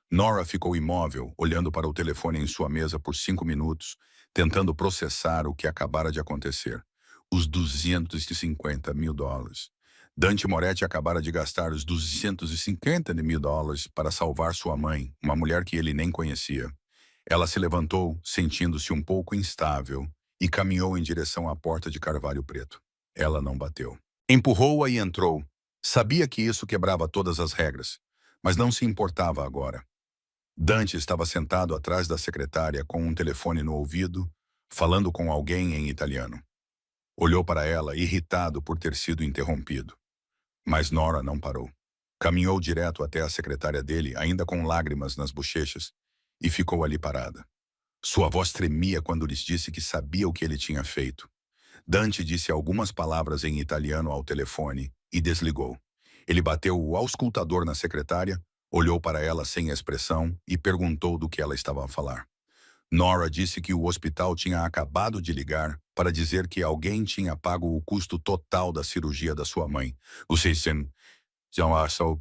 Nora ficou imóvel, olhando para o telefone em sua mesa por 5 minutos, tentando processar o que acabara de acontecer. Os 250 mil dólares. Dante Moretti acabara de gastar os 250 mil dólares para salvar sua mãe, uma mulher que ele nem conhecia. Ela se levantou, sentindo-se um pouco instável, e caminhou em direção à porta de carvalho preto. Ela não bateu. Empurrou-a e entrou. Sabia que isso quebrava todas as regras, mas não se importava agora. Dante estava sentado atrás da secretária com um telefone no ouvido, falando com alguém em italiano. Olhou para ela, irritado por ter sido interrompido. Mas Nora não parou. Caminhou direto até a secretária dele, ainda com lágrimas nas bochechas, e ficou ali parada. Sua voz tremia quando lhes disse que sabia o que ele tinha feito. Dante disse algumas palavras em italiano ao telefone e desligou. Ele bateu o auscultador na secretária, olhou para ela sem expressão e perguntou do que ela estava a falar. Nora disse que o hospital tinha acabado de ligar para dizer que alguém tinha pago o custo total da cirurgia da sua mãe. O Cecen já achou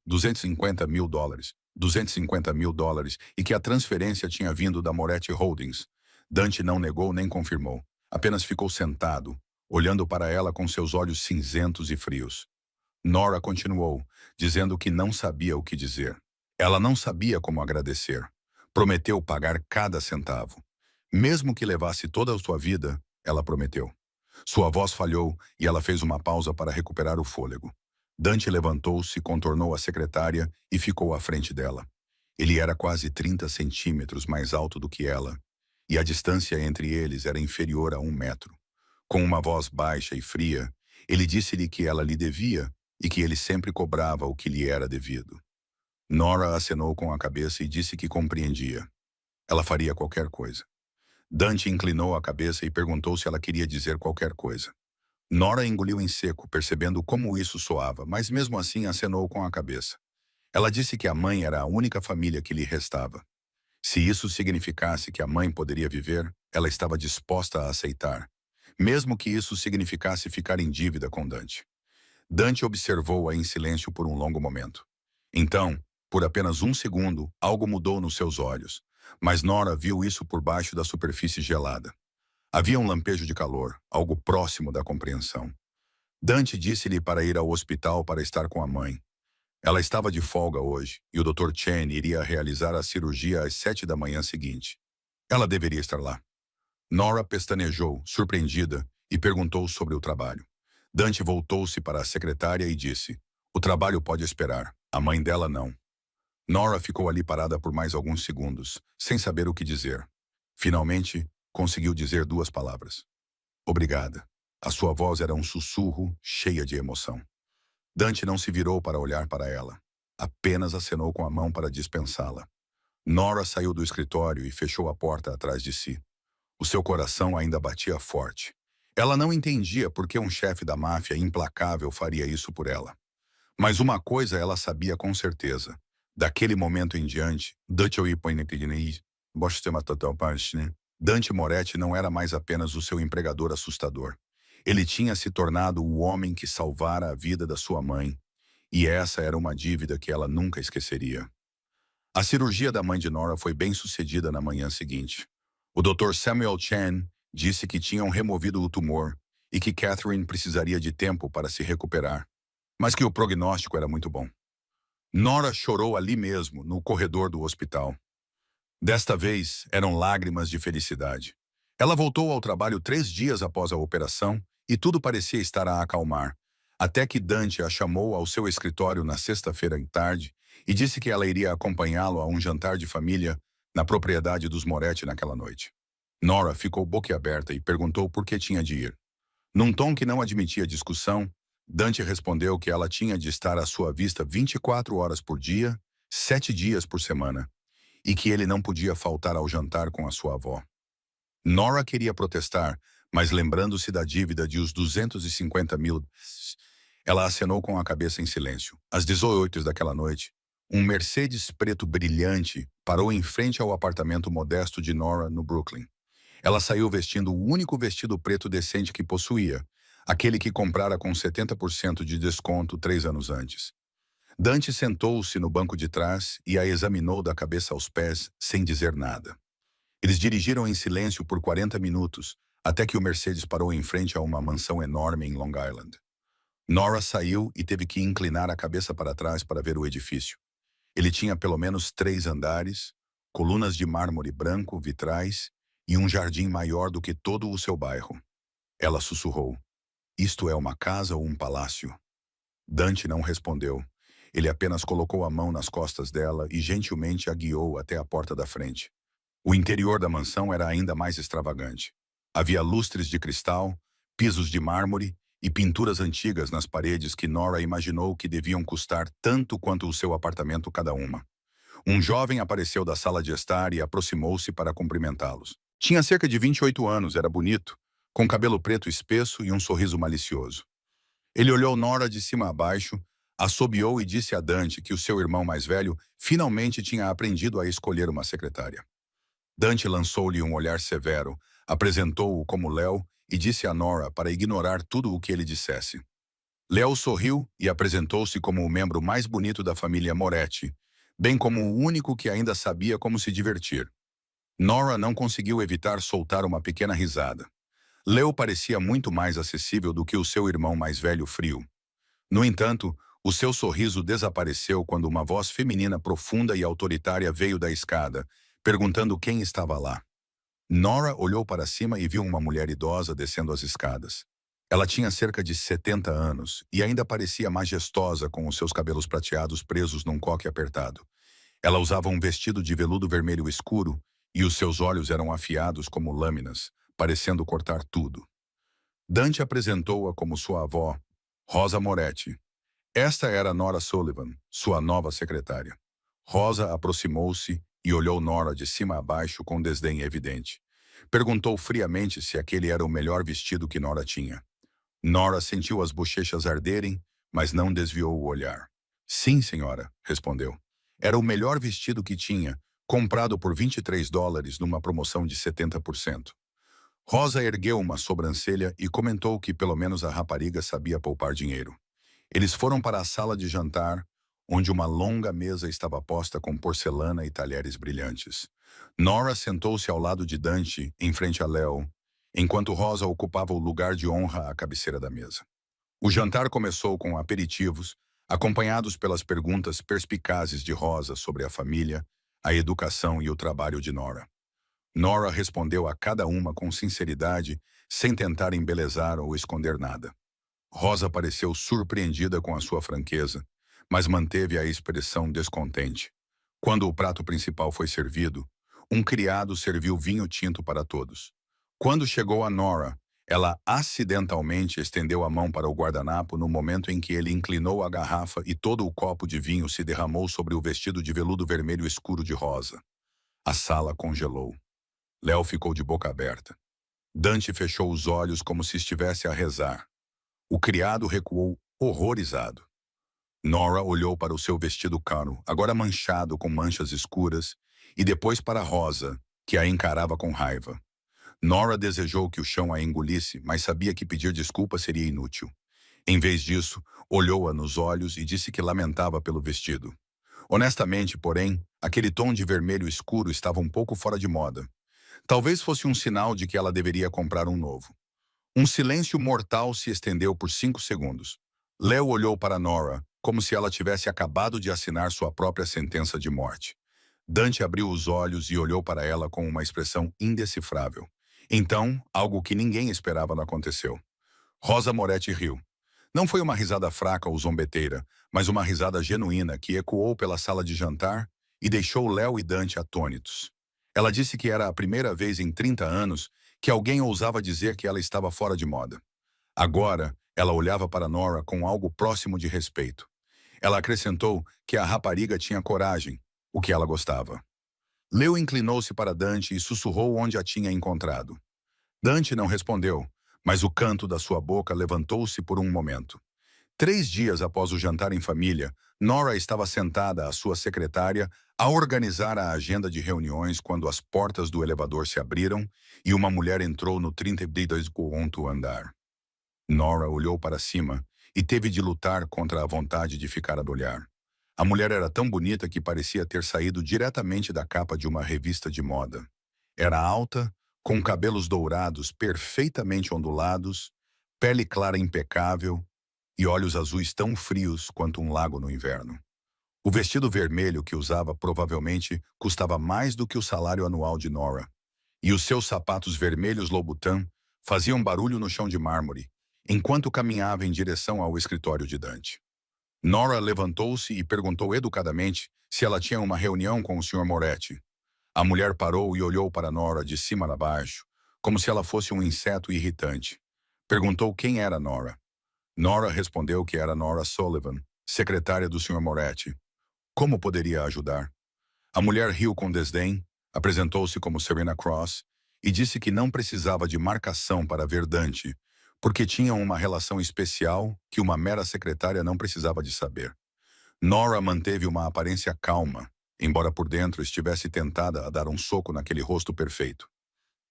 250 mil dólares. 250 mil dólares e que a transferência tinha vindo da Moretti Holdings. Dante não negou nem confirmou. Apenas ficou sentado, olhando para ela com seus olhos cinzentos e frios. Nora continuou, dizendo que não sabia o que dizer. Ela não sabia como agradecer. Prometeu pagar cada centavo. Mesmo que levasse toda a sua vida, ela prometeu. Sua voz falhou e ela fez uma pausa para recuperar o fôlego. Dante levantou-se, contornou a secretária e ficou à frente dela. Ele era quase 30 centímetros mais alto do que ela, e a distância entre eles era inferior a 1 metro. Com uma voz baixa e fria, ele disse-lhe que ela lhe devia e que ele sempre cobrava o que lhe era devido. Nora acenou com a cabeça e disse que compreendia. Ela faria qualquer coisa. Dante inclinou a cabeça e perguntou se ela queria dizer qualquer coisa. Nora engoliu em seco, percebendo como isso soava, mas mesmo assim acenou com a cabeça. Ela disse que a mãe era a única família que lhe restava. Se isso significasse que a mãe poderia viver, ela estava disposta a aceitar, mesmo que isso significasse ficar em dívida com Dante. Dante observou-a em silêncio por um longo momento. Então, por apenas 1 segundo, algo mudou nos seus olhos, mas Nora viu isso por baixo da superfície gelada. Havia um lampejo de calor, algo próximo da compreensão. Dante disse-lhe para ir ao hospital para estar com a mãe. Ela estava de folga hoje, e o Dr. Chen iria realizar a cirurgia às 7 da manhã seguinte. Ela deveria estar lá. Nora pestanejou, surpreendida, e perguntou sobre o trabalho. Dante voltou-se para a secretária e disse: "O trabalho pode esperar, a mãe dela não." Nora ficou ali parada por mais alguns segundos, sem saber o que dizer. Finalmente, conseguiu dizer 2 palavras. "Obrigada." A sua voz era um sussurro, cheia de emoção. Dante não se virou para olhar para ela. Apenas acenou com a mão para dispensá-la. Nora saiu do escritório e fechou a porta atrás de si. O seu coração ainda batia forte. Ela não entendia por que um chefe da máfia implacável faria isso por ela. Mas uma coisa ela sabia com certeza. Daquele momento em diante, Dante Moretti não era mais apenas o seu empregador assustador. Ele tinha se tornado o homem que salvara a vida da sua mãe, e essa era uma dívida que ela nunca esqueceria. A cirurgia da mãe de Nora foi bem sucedida na manhã seguinte. O Dr. Samuel Chen disse que tinham removido o tumor e que Catherine precisaria de tempo para se recuperar. mas que o prognóstico era muito bom. Nora chorou ali mesmo, no corredor do hospital. Desta vez, eram lágrimas de felicidade. Ela voltou ao trabalho 3 dias após a operação e tudo parecia estar a acalmar, até que Dante a chamou ao seu escritório na sexta-feira em tarde e disse que ela iria acompanhá-lo a um jantar de família na propriedade dos Moretti naquela noite. Nora ficou boquiaberta e perguntou por que tinha de ir. Num tom que não admitia discussão, Dante respondeu que ela tinha de estar à sua vista 24 horas por dia, 7 dias por semana, e que ele não podia faltar ao jantar com a sua avó. Nora queria protestar, mas lembrando-se da dívida de os 250 mil, ela acenou com a cabeça em silêncio. Às 18 daquela noite, um Mercedes preto brilhante parou em frente ao apartamento modesto de Nora, no Brooklyn. Ela saiu vestindo o único vestido preto decente que possuía, aquele que comprara com 70% de desconto 3 anos antes. Dante sentou-se no banco de trás e a examinou da cabeça aos pés, sem dizer nada. Eles dirigiram em silêncio por 40 minutos, até que o Mercedes parou em frente a uma mansão enorme em Long Island. Nora saiu e teve que inclinar a cabeça para trás para ver o edifício. Ele tinha pelo menos 3 andares, colunas de mármore branco, vitrais, e um jardim maior do que todo o seu bairro. Ela sussurrou: "Isto é uma casa ou um palácio?" Dante não respondeu. Ele apenas colocou a mão nas costas dela e gentilmente a guiou até a porta da frente. O interior da mansão era ainda mais extravagante. Havia lustres de cristal, pisos de mármore e pinturas antigas nas paredes que Nora imaginou que deviam custar tanto quanto o seu apartamento cada uma. Um jovem apareceu da sala de estar e aproximou-se para cumprimentá-los. Tinha cerca de 28 anos, era bonito, com cabelo preto espesso e um sorriso malicioso. Ele olhou Nora de cima a baixo, assobiou e disse a Dante que o seu irmão mais velho finalmente tinha aprendido a escolher uma secretária. Dante lançou-lhe um olhar severo, apresentou-o como Léo e disse a Nora para ignorar tudo o que ele dissesse. Léo sorriu e apresentou-se como o membro mais bonito da família Moretti, bem como o único que ainda sabia como se divertir. Nora não conseguiu evitar soltar uma pequena risada. Léo parecia muito mais acessível do que o seu irmão mais velho frio. No entanto, o seu sorriso desapareceu quando uma voz feminina profunda e autoritária veio da escada, perguntando quem estava lá. Nora olhou para cima e viu uma mulher idosa descendo as escadas. Ela tinha cerca de 70 anos e ainda parecia majestosa com os seus cabelos prateados presos num coque apertado. Ela usava um vestido de veludo vermelho escuro e os seus olhos eram afiados como lâminas, parecendo cortar tudo. Dante apresentou-a como sua avó, Rosa Moretti. Esta era Nora Sullivan, sua nova secretária. Rosa aproximou-se e olhou Nora de cima a baixo com desdém evidente. Perguntou friamente se aquele era o melhor vestido que Nora tinha. Nora sentiu as bochechas arderem, mas não desviou o olhar. "Sim, senhora", respondeu. Era o melhor vestido que tinha, comprado por $23 numa promoção de 70%. Rosa ergueu uma sobrancelha e comentou que pelo menos a rapariga sabia poupar dinheiro. Eles foram para a sala de jantar, onde uma longa mesa estava posta com porcelana e talheres brilhantes. Nora sentou-se ao lado de Dante, em frente a Léo, enquanto Rosa ocupava o lugar de honra à cabeceira da mesa. O jantar começou com aperitivos, acompanhados pelas perguntas perspicazes de Rosa sobre a família, a educação e o trabalho de Nora. Nora respondeu a cada uma com sinceridade, sem tentar embelezar ou esconder nada. Rosa pareceu surpreendida com a sua franqueza, mas manteve a expressão descontente. Quando o prato principal foi servido, um criado serviu vinho tinto para todos. Quando chegou a Nora, ela acidentalmente estendeu a mão para o guardanapo no momento em que ele inclinou a garrafa e todo o copo de vinho se derramou sobre o vestido de veludo vermelho escuro de Rosa. A sala congelou. Léo ficou de boca aberta. Dante fechou os olhos como se estivesse a rezar. O criado recuou horrorizado. Nora olhou para o seu vestido caro, agora manchado com manchas escuras, e depois para Rosa, que a encarava com raiva. Nora desejou que o chão a engolisse, mas sabia que pedir desculpa seria inútil. Em vez disso, olhou-a nos olhos e disse que lamentava pelo vestido. Honestamente, porém, aquele tom de vermelho escuro estava um pouco fora de moda. Talvez fosse um sinal de que ela deveria comprar um novo. Um silêncio mortal se estendeu por 5 segundos. Leo olhou para Nora, como se ela tivesse acabado de assinar sua própria sentença de morte. Dante abriu os olhos e olhou para ela com uma expressão indecifrável. Então, algo que ninguém esperava não aconteceu. Rosa Moretti riu. Não foi uma risada fraca ou zombeteira, mas uma risada genuína que ecoou pela sala de jantar e deixou Léo e Dante atônitos. Ela disse que era a primeira vez em 30 anos que alguém ousava dizer que ela estava fora de moda. Agora, ela olhava para Nora com algo próximo de respeito. Ela acrescentou que a rapariga tinha coragem, o que ela gostava. Leo inclinou-se para Dante e sussurrou onde a tinha encontrado. Dante não respondeu, mas o canto da sua boca levantou-se por um momento. 3 dias após o jantar em família, Nora estava sentada à sua secretária a organizar a agenda de reuniões quando as portas do elevador se abriram e uma mulher entrou no 32º andar. Nora olhou para cima e teve de lutar contra a vontade de ficar a olhar. A mulher era tão bonita que parecia ter saído diretamente da capa de uma revista de moda. Era alta, com cabelos dourados perfeitamente ondulados, pele clara impecável e olhos azuis tão frios quanto um lago no inverno. O vestido vermelho que usava provavelmente custava mais do que o salário anual de Nora, e os seus sapatos vermelhos Louboutin faziam barulho no chão de mármore, enquanto caminhava em direção ao escritório de Dante. Nora levantou-se e perguntou educadamente se ela tinha uma reunião com o Sr. Moretti. A mulher parou e olhou para Nora de cima a baixo, como se ela fosse um inseto irritante. Perguntou quem era Nora. Nora respondeu que era Nora Sullivan, secretária do Sr. Moretti. Como poderia ajudar? A mulher riu com desdém, apresentou-se como Serena Cross e disse que não precisava de marcação para ver Dante, porque tinham uma relação especial que uma mera secretária não precisava de saber. Nora manteve uma aparência calma, embora por dentro estivesse tentada a dar um soco naquele rosto perfeito.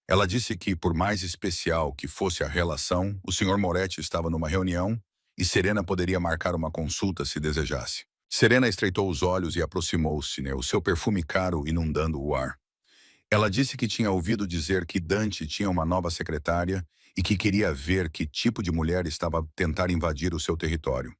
Ela disse que, por mais especial que fosse a relação, o Sr. Moretti estava numa reunião e Serena poderia marcar uma consulta se desejasse. Serena estreitou os olhos e aproximou-se, o seu perfume caro inundando o ar. Ela disse que tinha ouvido dizer que Dante tinha uma nova secretária e que queria ver que tipo de mulher estava a tentar invadir o seu território.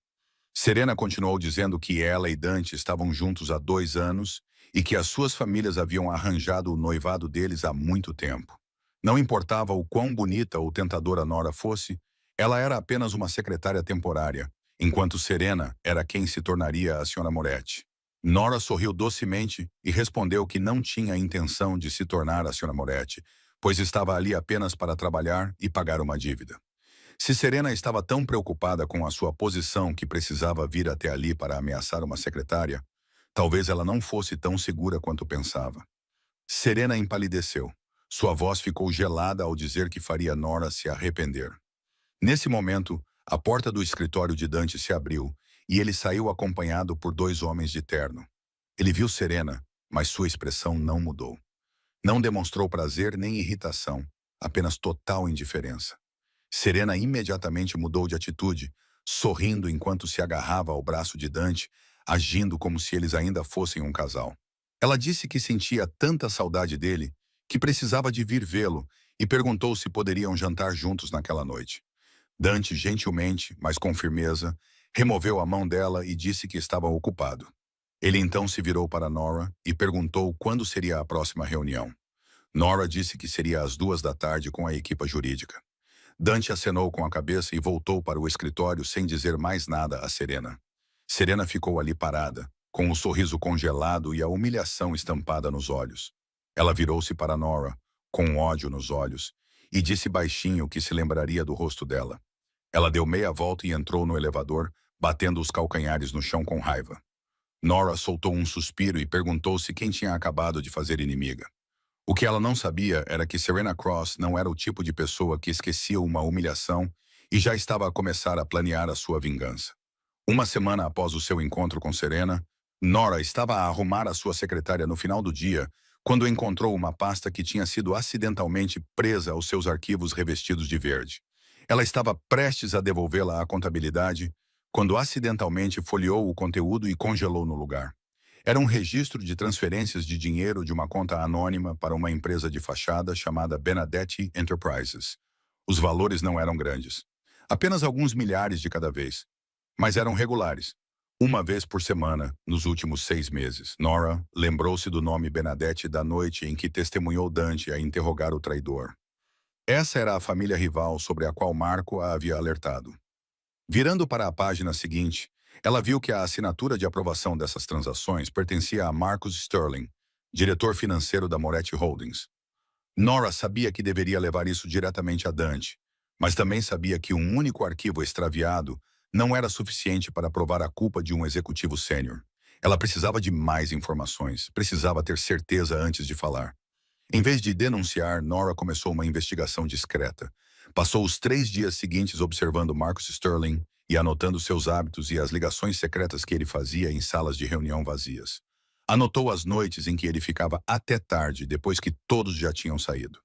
Serena continuou dizendo que ela e Dante estavam juntos há 2 anos e que as suas famílias haviam arranjado o noivado deles há muito tempo. Não importava o quão bonita ou tentadora Nora fosse, ela era apenas uma secretária temporária, enquanto Serena era quem se tornaria a Sra. Moretti. Nora sorriu docemente e respondeu que não tinha intenção de se tornar a Sra. Moretti, pois estava ali apenas para trabalhar e pagar uma dívida. Se Serena estava tão preocupada com a sua posição que precisava vir até ali para ameaçar uma secretária, talvez ela não fosse tão segura quanto pensava. Serena empalideceu. Sua voz ficou gelada ao dizer que faria Nora se arrepender. Nesse momento, a porta do escritório de Dante se abriu e ele saiu acompanhado por 2 homens de terno. Ele viu Serena, mas sua expressão não mudou. Não demonstrou prazer nem irritação, apenas total indiferença. Serena imediatamente mudou de atitude, sorrindo enquanto se agarrava ao braço de Dante, agindo como se eles ainda fossem um casal. Ela disse que sentia tanta saudade dele que precisava de vir vê-lo e perguntou se poderiam jantar juntos naquela noite. Dante, gentilmente, mas com firmeza, removeu a mão dela e disse que estava ocupado. Ele então se virou para Nora e perguntou quando seria a próxima reunião. Nora disse que seria às 2 da tarde com a equipa jurídica. Dante acenou com a cabeça e voltou para o escritório sem dizer mais nada a Serena. Serena ficou ali parada, com o sorriso congelado e a humilhação estampada nos olhos. Ela virou-se para Nora, com ódio nos olhos, e disse baixinho que se lembraria do rosto dela. Ela deu meia volta e entrou no elevador, batendo os calcanhares no chão com raiva. Nora soltou um suspiro e perguntou-se quem tinha acabado de fazer inimiga. O que ela não sabia era que Serena Cross não era o tipo de pessoa que esquecia uma humilhação e já estava a começar a planear a sua vingança. Uma semana após o seu encontro com Serena, Nora estava a arrumar a sua secretária no final do dia quando encontrou uma pasta que tinha sido acidentalmente presa aos seus arquivos revestidos de verde. Ela estava prestes a devolvê-la à contabilidade quando acidentalmente folheou o conteúdo e congelou no lugar. Era um registro de transferências de dinheiro de uma conta anônima para uma empresa de fachada chamada Benedetti Enterprises. Os valores não eram grandes. Apenas alguns milhares de cada vez. mas eram regulares. Uma vez por semana, nos últimos 6 meses, Nora lembrou-se do nome Bernadette da noite em que testemunhou Dante a interrogar o traidor. Essa era a família rival sobre a qual Marco a havia alertado. Virando para a página seguinte, ela viu que a assinatura de aprovação dessas transações pertencia a Marcus Sterling, diretor financeiro da Moretti Holdings. Nora sabia que deveria levar isso diretamente a Dante, mas também sabia que um único arquivo extraviado não era suficiente para provar a culpa de um executivo sênior. Ela precisava de mais informações, precisava ter certeza antes de falar. Em vez de denunciar, Nora começou uma investigação discreta. Passou os 3 dias seguintes observando Marcus Sterling e anotando seus hábitos e as ligações secretas que ele fazia em salas de reunião vazias. Anotou as noites em que ele ficava até tarde, depois que todos já tinham saído.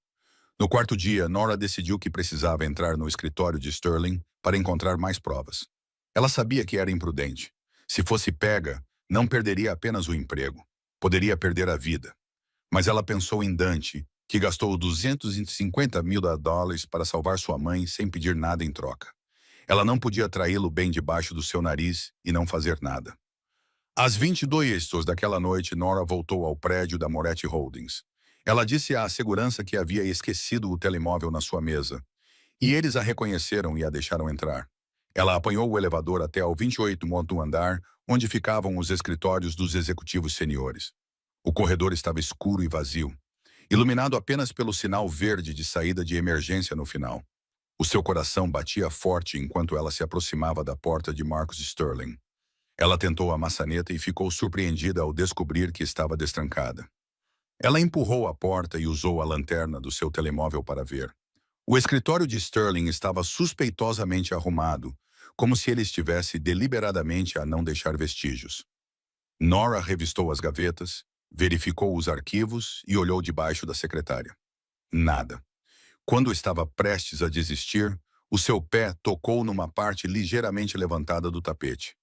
No quarto dia, Nora decidiu que precisava entrar no escritório de Sterling para encontrar mais provas. Ela sabia que era imprudente. Se fosse pega, não perderia apenas o emprego. Poderia perder a vida. Mas ela pensou em Dante, que gastou $250 mil para salvar sua mãe sem pedir nada em troca. Ela não podia traí-lo bem debaixo do seu nariz e não fazer nada. Às 22 daquela noite, Nora voltou ao prédio da Moretti Holdings. Ela disse à segurança que havia esquecido o telemóvel na sua mesa, e eles a reconheceram e a deixaram entrar. Ela apanhou o elevador até ao 28º andar, onde ficavam os escritórios dos executivos seniores. O corredor estava escuro e vazio, iluminado apenas pelo sinal verde de saída de emergência no final. O seu coração batia forte enquanto ela se aproximava da porta de Marcus Sterling. Ela tentou a maçaneta e ficou surpreendida ao descobrir que estava destrancada. Ela empurrou a porta e usou a lanterna do seu telemóvel para ver. O escritório de Sterling estava suspeitosamente arrumado, como se ele estivesse deliberadamente a não deixar vestígios. Nora revistou as gavetas, verificou os arquivos e olhou debaixo da secretária. Nada. Quando estava prestes a desistir, o seu pé tocou numa parte ligeiramente levantada do tapete.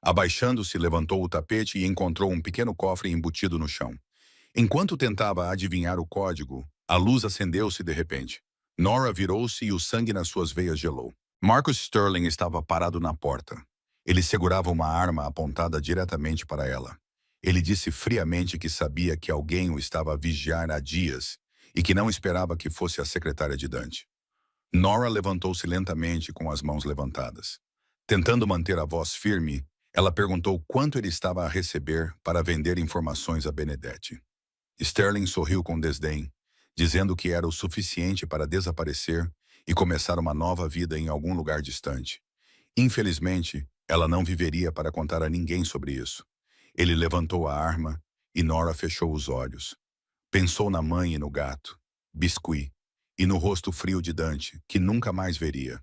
Abaixando-se, levantou o tapete e encontrou um pequeno cofre embutido no chão. Enquanto tentava adivinhar o código, a luz acendeu-se de repente. Nora virou-se e o sangue nas suas veias gelou. Marcus Sterling estava parado na porta. Ele segurava uma arma apontada diretamente para ela. Ele disse friamente que sabia que alguém o estava a vigiar há dias e que não esperava que fosse a secretária de Dante. Nora levantou-se lentamente com as mãos levantadas. Tentando manter a voz firme, ela perguntou quanto ele estava a receber para vender informações a Benedetti. Sterling sorriu com desdém, dizendo que era o suficiente para desaparecer e começar uma nova vida em algum lugar distante. Infelizmente, ela não viveria para contar a ninguém sobre isso. Ele levantou a arma e Nora fechou os olhos. Pensou na mãe e no gato, Biscuit, e no rosto frio de Dante, que nunca mais veria.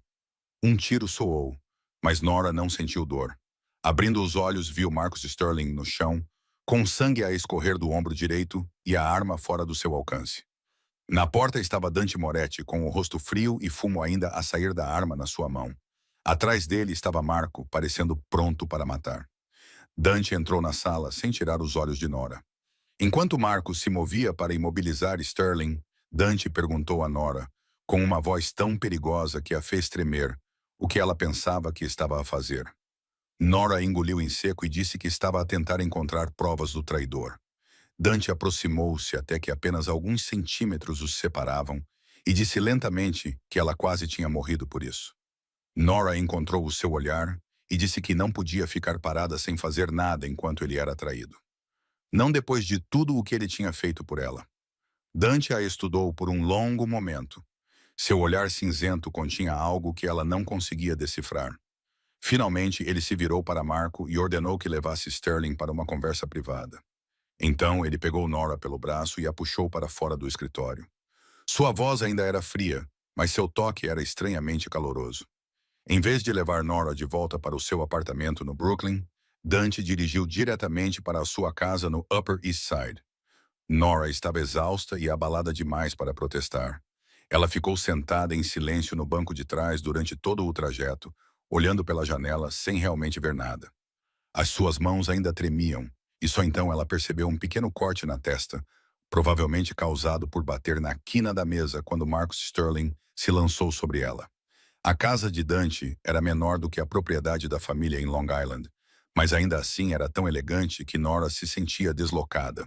Um tiro soou, mas Nora não sentiu dor. Abrindo os olhos, viu Marcus Sterling no chão, com sangue a escorrer do ombro direito e a arma fora do seu alcance. Na porta estava Dante Moretti, com o rosto frio e fumo ainda a sair da arma na sua mão. Atrás dele estava Marco, parecendo pronto para matar. Dante entrou na sala sem tirar os olhos de Nora. Enquanto Marco se movia para imobilizar Sterling, Dante perguntou a Nora, com uma voz tão perigosa que a fez tremer, o que ela pensava que estava a fazer. Nora engoliu em seco e disse que estava a tentar encontrar provas do traidor. Dante aproximou-se até que apenas alguns centímetros os separavam e disse lentamente que ela quase tinha morrido por isso. Nora encontrou o seu olhar e disse que não podia ficar parada sem fazer nada enquanto ele era traído. Não depois de tudo o que ele tinha feito por ela. Dante a estudou por um longo momento. Seu olhar cinzento continha algo que ela não conseguia decifrar. Finalmente, ele se virou para Marco e ordenou que levasse Sterling para uma conversa privada. Então, ele pegou Nora pelo braço e a puxou para fora do escritório. Sua voz ainda era fria, mas seu toque era estranhamente caloroso. Em vez de levar Nora de volta para o seu apartamento no Brooklyn, Dante dirigiu diretamente para a sua casa no Upper East Side. Nora estava exausta e abalada demais para protestar. Ela ficou sentada em silêncio no banco de trás durante todo o trajeto, olhando pela janela sem realmente ver nada. As suas mãos ainda tremiam, e só então ela percebeu um pequeno corte na testa, provavelmente causado por bater na quina da mesa quando Marcus Sterling se lançou sobre ela. A casa de Dante era menor do que a propriedade da família em Long Island, mas ainda assim era tão elegante que Nora se sentia deslocada.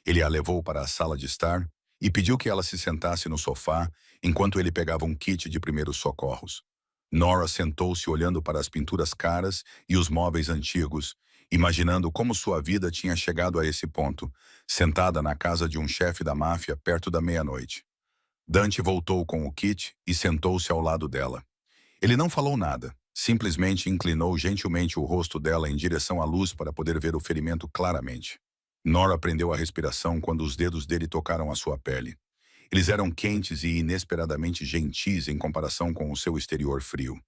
Ele a levou para a sala de estar e pediu que ela se sentasse no sofá enquanto ele pegava um kit de primeiros socorros. Nora sentou-se olhando para as pinturas caras e os móveis antigos, imaginando como sua vida tinha chegado a esse ponto, sentada na casa de um chefe da máfia perto da meia-noite. Dante voltou com o kit e sentou-se ao lado dela. Ele não falou nada, simplesmente inclinou gentilmente o rosto dela em direção à luz para poder ver o ferimento claramente. Nora prendeu a respiração quando os dedos dele tocaram a sua pele. Eles eram quentes e inesperadamente gentis em comparação com o seu exterior frio.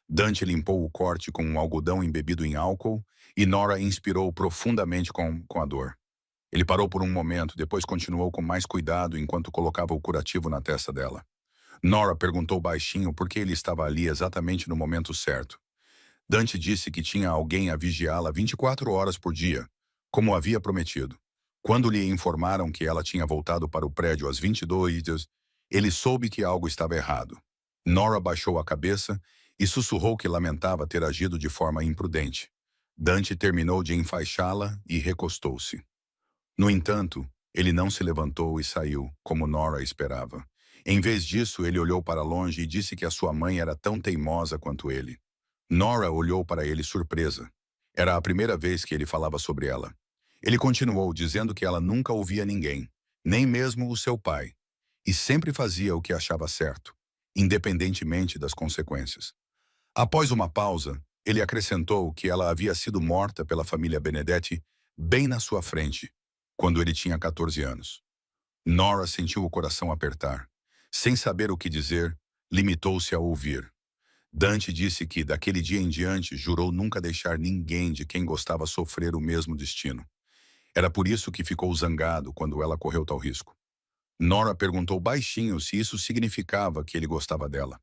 Dante limpou o corte com um algodão embebido em álcool e Nora inspirou profundamente com a dor. Ele parou por um momento, depois continuou com mais cuidado enquanto colocava o curativo na testa dela. Nora perguntou baixinho por que ele estava ali exatamente no momento certo. Dante disse que tinha alguém a vigiá-la 24 horas por dia, como havia prometido. Quando lhe informaram que ela tinha voltado para o prédio às 22 ele soube que algo estava errado. Nora baixou a cabeça e sussurrou que lamentava ter agido de forma imprudente. Dante terminou de enfaixá-la e recostou-se. No entanto, ele não se levantou e saiu, como Nora esperava. Em vez disso, ele olhou para longe e disse que a sua mãe era tão teimosa quanto ele. Nora olhou para ele surpresa. Era a primeira vez que ele falava sobre ela. Ele continuou dizendo que ela nunca ouvia ninguém, nem mesmo o seu pai, e sempre fazia o que achava certo, independentemente das consequências. Após uma pausa, ele acrescentou que ela havia sido morta pela família Benedetti bem na sua frente, quando ele tinha 14 anos. Nora sentiu o coração apertar. Sem saber o que dizer, limitou-se a ouvir. Dante disse que, daquele dia em diante, jurou nunca deixar ninguém de quem gostava sofrer o mesmo destino. Era por isso que ficou zangado quando ela correu tal risco. Nora perguntou baixinho se isso significava que ele gostava dela.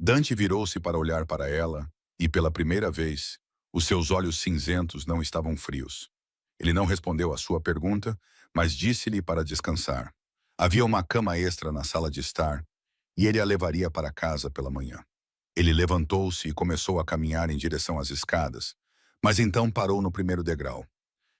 Dante virou-se para olhar para ela e, pela primeira vez, os seus olhos cinzentos não estavam frios. Ele não respondeu à sua pergunta, mas disse-lhe para descansar. Havia uma cama extra na sala de estar e ele a levaria para casa pela manhã. Ele levantou-se e começou a caminhar em direção às escadas, mas então parou no primeiro degrau.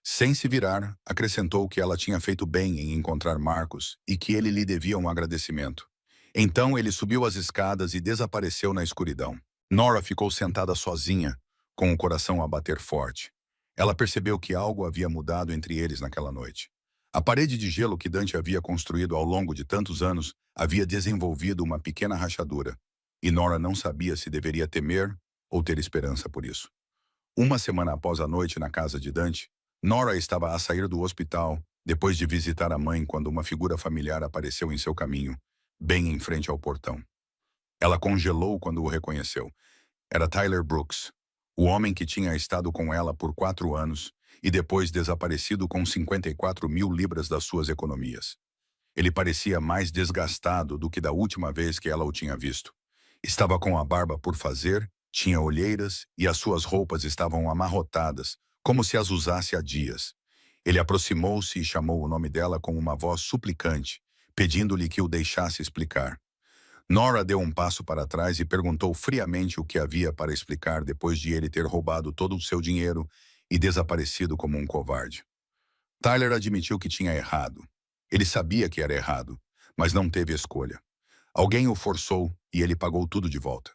Sem se virar, acrescentou que ela tinha feito bem em encontrar Marcos e que ele lhe devia um agradecimento. Então ele subiu as escadas e desapareceu na escuridão. Nora ficou sentada sozinha, com o coração a bater forte. Ela percebeu que algo havia mudado entre eles naquela noite. A parede de gelo que Dante havia construído ao longo de tantos anos havia desenvolvido uma pequena rachadura, e Nora não sabia se deveria temer ou ter esperança por isso. Uma semana após a noite na casa de Dante, Nora estava a sair do hospital, depois de visitar a mãe quando uma figura familiar apareceu em seu caminho, bem em frente ao portão. Ela congelou quando o reconheceu. Era Tyler Brooks, o homem que tinha estado com ela por 4 anos e depois desaparecido com 54 mil libras das suas economias. Ele parecia mais desgastado do que da última vez que ela o tinha visto. Estava com a barba por fazer, tinha olheiras e as suas roupas estavam amarrotadas, como se as usasse há dias. Ele aproximou-se e chamou o nome dela com uma voz suplicante, pedindo-lhe que o deixasse explicar. Nora deu um passo para trás e perguntou friamente o que havia para explicar depois de ele ter roubado todo o seu dinheiro e desaparecido como um covarde. Tyler admitiu que tinha errado. Ele sabia que era errado, mas não teve escolha. Alguém o forçou e ele pagou tudo de volta.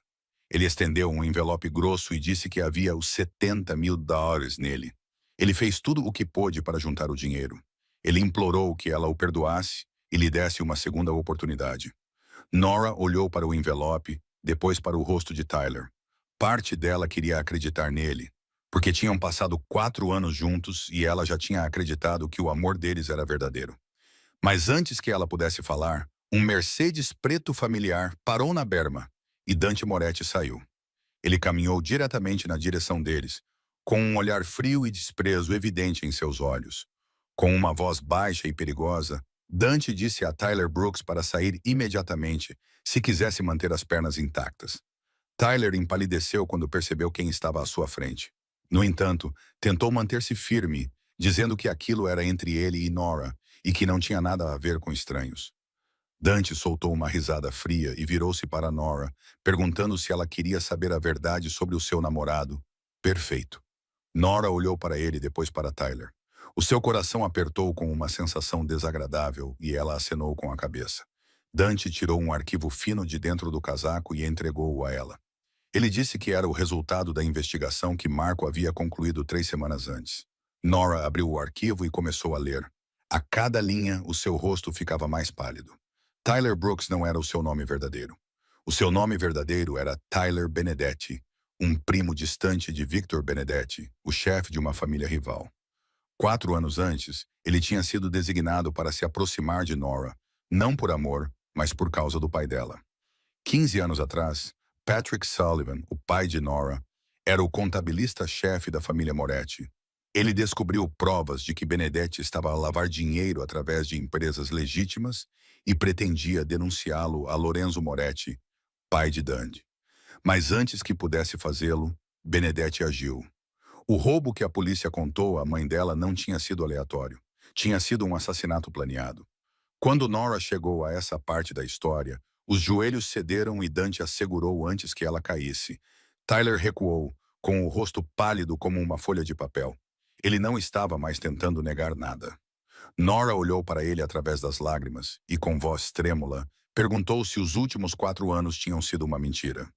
Ele estendeu um envelope grosso e disse que havia os 70 mil dólares nele. Ele fez tudo o que pôde para juntar o dinheiro. Ele implorou que ela o perdoasse e lhe desse uma segunda oportunidade. Nora olhou para o envelope, depois para o rosto de Tyler. Parte dela queria acreditar nele, porque tinham passado 4 anos juntos e ela já tinha acreditado que o amor deles era verdadeiro. Mas antes que ela pudesse falar, um Mercedes preto familiar parou na berma e Dante Moretti saiu. Ele caminhou diretamente na direção deles, com um olhar frio e desprezo evidente em seus olhos. Com uma voz baixa e perigosa, Dante disse a Tyler Brooks para sair imediatamente, se quisesse manter as pernas intactas. Tyler empalideceu quando percebeu quem estava à sua frente. No entanto, tentou manter-se firme, dizendo que aquilo era entre ele e Nora, e que não tinha nada a ver com estranhos. Dante soltou uma risada fria e virou-se para Nora, perguntando se ela queria saber a verdade sobre o seu namorado. Perfeito. Nora olhou para ele e depois para Tyler. O seu coração apertou com uma sensação desagradável e ela acenou com a cabeça. Dante tirou um arquivo fino de dentro do casaco e entregou-o a ela. Ele disse que era o resultado da investigação que Marco havia concluído 3 semanas antes. Nora abriu o arquivo e começou a ler. A cada linha, o seu rosto ficava mais pálido. Tyler Brooks não era o seu nome verdadeiro. O seu nome verdadeiro era Tyler Benedetti, um primo distante de Victor Benedetti, o chefe de uma família rival. 4 anos antes, ele tinha sido designado para se aproximar de Nora, não por amor, mas por causa do pai dela. 15 anos atrás, Patrick Sullivan, o pai de Nora, era o contabilista-chefe da família Moretti. Ele descobriu provas de que Benedetti estava a lavar dinheiro através de empresas legítimas e pretendia denunciá-lo a Lorenzo Moretti, pai de Dante. Mas antes que pudesse fazê-lo, Benedetti agiu. O roubo que a polícia contou à mãe dela não tinha sido aleatório. Tinha sido um assassinato planeado. Quando Nora chegou a essa parte da história, os joelhos cederam e Dante a segurou antes que ela caísse. Tyler recuou, com o rosto pálido como uma folha de papel. Ele não estava mais tentando negar nada. Nora olhou para ele através das lágrimas e, com voz trêmula, perguntou se os últimos 4 anos tinham sido uma mentira.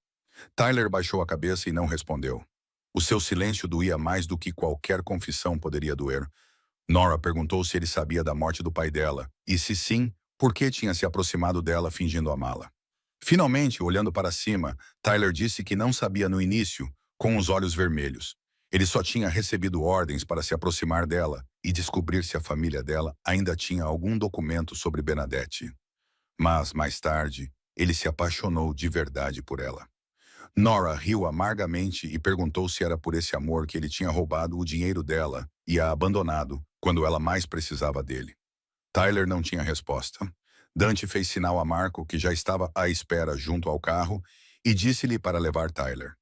Tyler baixou a cabeça e não respondeu. O seu silêncio doía mais do que qualquer confissão poderia doer. Nora perguntou se ele sabia da morte do pai dela, e se sim, por que tinha se aproximado dela fingindo amá-la. Finalmente, olhando para cima, Tyler disse que não sabia no início, com os olhos vermelhos. Ele só tinha recebido ordens para se aproximar dela e descobrir se a família dela ainda tinha algum documento sobre Benedetti. Mas, mais tarde, ele se apaixonou de verdade por ela. Nora riu amargamente e perguntou se era por esse amor que ele tinha roubado o dinheiro dela e a abandonado quando ela mais precisava dele. Tyler não tinha resposta. Dante fez sinal a Marco, que já estava à espera junto ao carro, e disse-lhe para levar Tyler.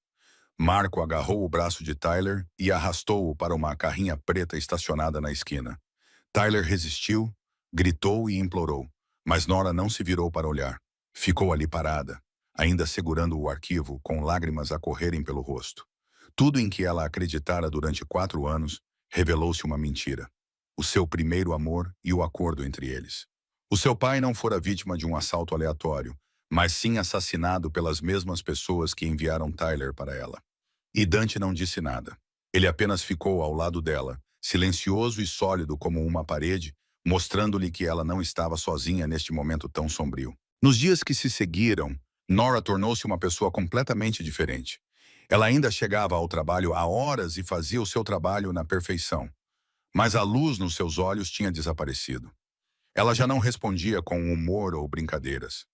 Marco agarrou o braço de Tyler e arrastou-o para uma carrinha preta estacionada na esquina. Tyler resistiu, gritou e implorou, mas Nora não se virou para olhar. Ficou ali parada, ainda segurando o arquivo, com lágrimas a correrem pelo rosto. Tudo em que ela acreditara durante 4 anos revelou-se uma mentira. O seu primeiro amor e o acordo entre eles. O seu pai não fora vítima de um assalto aleatório, mas sim assassinado pelas mesmas pessoas que enviaram Tyler para ela. E Dante não disse nada. Ele apenas ficou ao lado dela, silencioso e sólido como uma parede, mostrando-lhe que ela não estava sozinha neste momento tão sombrio. Nos dias que se seguiram, Nora tornou-se uma pessoa completamente diferente. Ela ainda chegava ao trabalho a horas e fazia o seu trabalho na perfeição. Mas a luz nos seus olhos tinha desaparecido. Ela já não respondia com humor ou brincadeiras.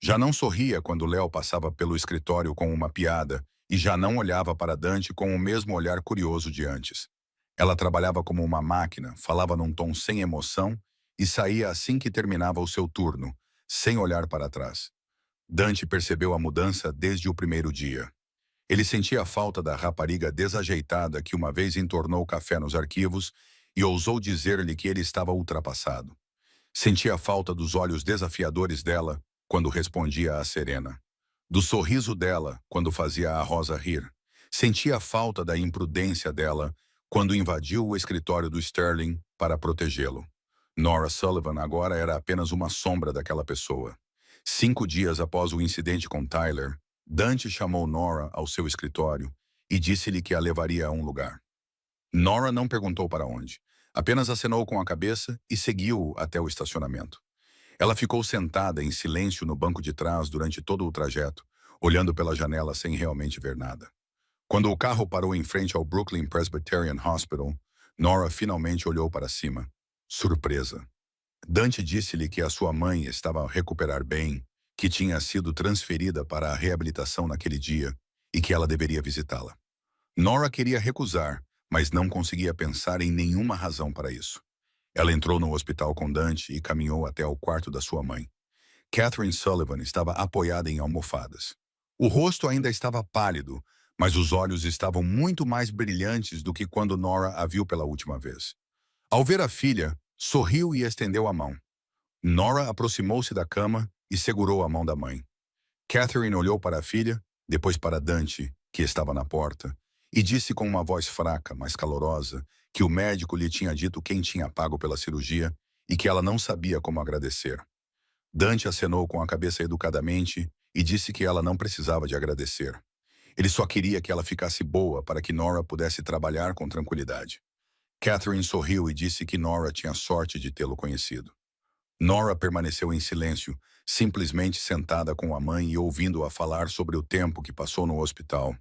Já não sorria quando Léo passava pelo escritório com uma piada e já não olhava para Dante com o mesmo olhar curioso de antes. Ela trabalhava como uma máquina, falava num tom sem emoção e saía assim que terminava o seu turno, sem olhar para trás. Dante percebeu a mudança desde o primeiro dia. Ele sentia a falta da rapariga desajeitada que uma vez entornou café nos arquivos e ousou dizer-lhe que ele estava ultrapassado. Sentia a falta dos olhos desafiadores dela quando respondia a Serena. Do sorriso dela quando fazia a Rosa rir. Sentia a falta da imprudência dela quando invadiu o escritório do Sterling para protegê-lo. Nora Sullivan agora era apenas uma sombra daquela pessoa. 5 dias após o incidente com Tyler, Dante chamou Nora ao seu escritório e disse-lhe que a levaria a um lugar. Nora não perguntou para onde, apenas acenou com a cabeça e seguiu-o até o estacionamento. Ela ficou sentada em silêncio no banco de trás durante todo o trajeto, olhando pela janela sem realmente ver nada. Quando o carro parou em frente ao Brooklyn Presbyterian Hospital, Nora finalmente olhou para cima. Surpresa. Dante disse-lhe que a sua mãe estava a recuperar bem, que tinha sido transferida para a reabilitação naquele dia e que ela deveria visitá-la. Nora queria recusar, mas não conseguia pensar em nenhuma razão para isso. Ela entrou no hospital com Dante e caminhou até ao quarto da sua mãe. Catherine Sullivan estava apoiada em almofadas. O rosto ainda estava pálido, mas os olhos estavam muito mais brilhantes do que quando Nora a viu pela última vez. Ao ver a filha, sorriu e estendeu a mão. Nora aproximou-se da cama e segurou a mão da mãe. Catherine olhou para a filha, depois para Dante, que estava na porta, e disse com uma voz fraca, mas calorosa, que o médico lhe tinha dito quem tinha pago pela cirurgia e que ela não sabia como agradecer. Dante acenou com a cabeça educadamente e disse que ela não precisava de agradecer. Ele só queria que ela ficasse boa para que Nora pudesse trabalhar com tranquilidade. Catherine sorriu e disse que Nora tinha sorte de tê-lo conhecido. Nora permaneceu em silêncio, simplesmente sentada com a mãe e ouvindo-a falar sobre o tempo que passou no hospital.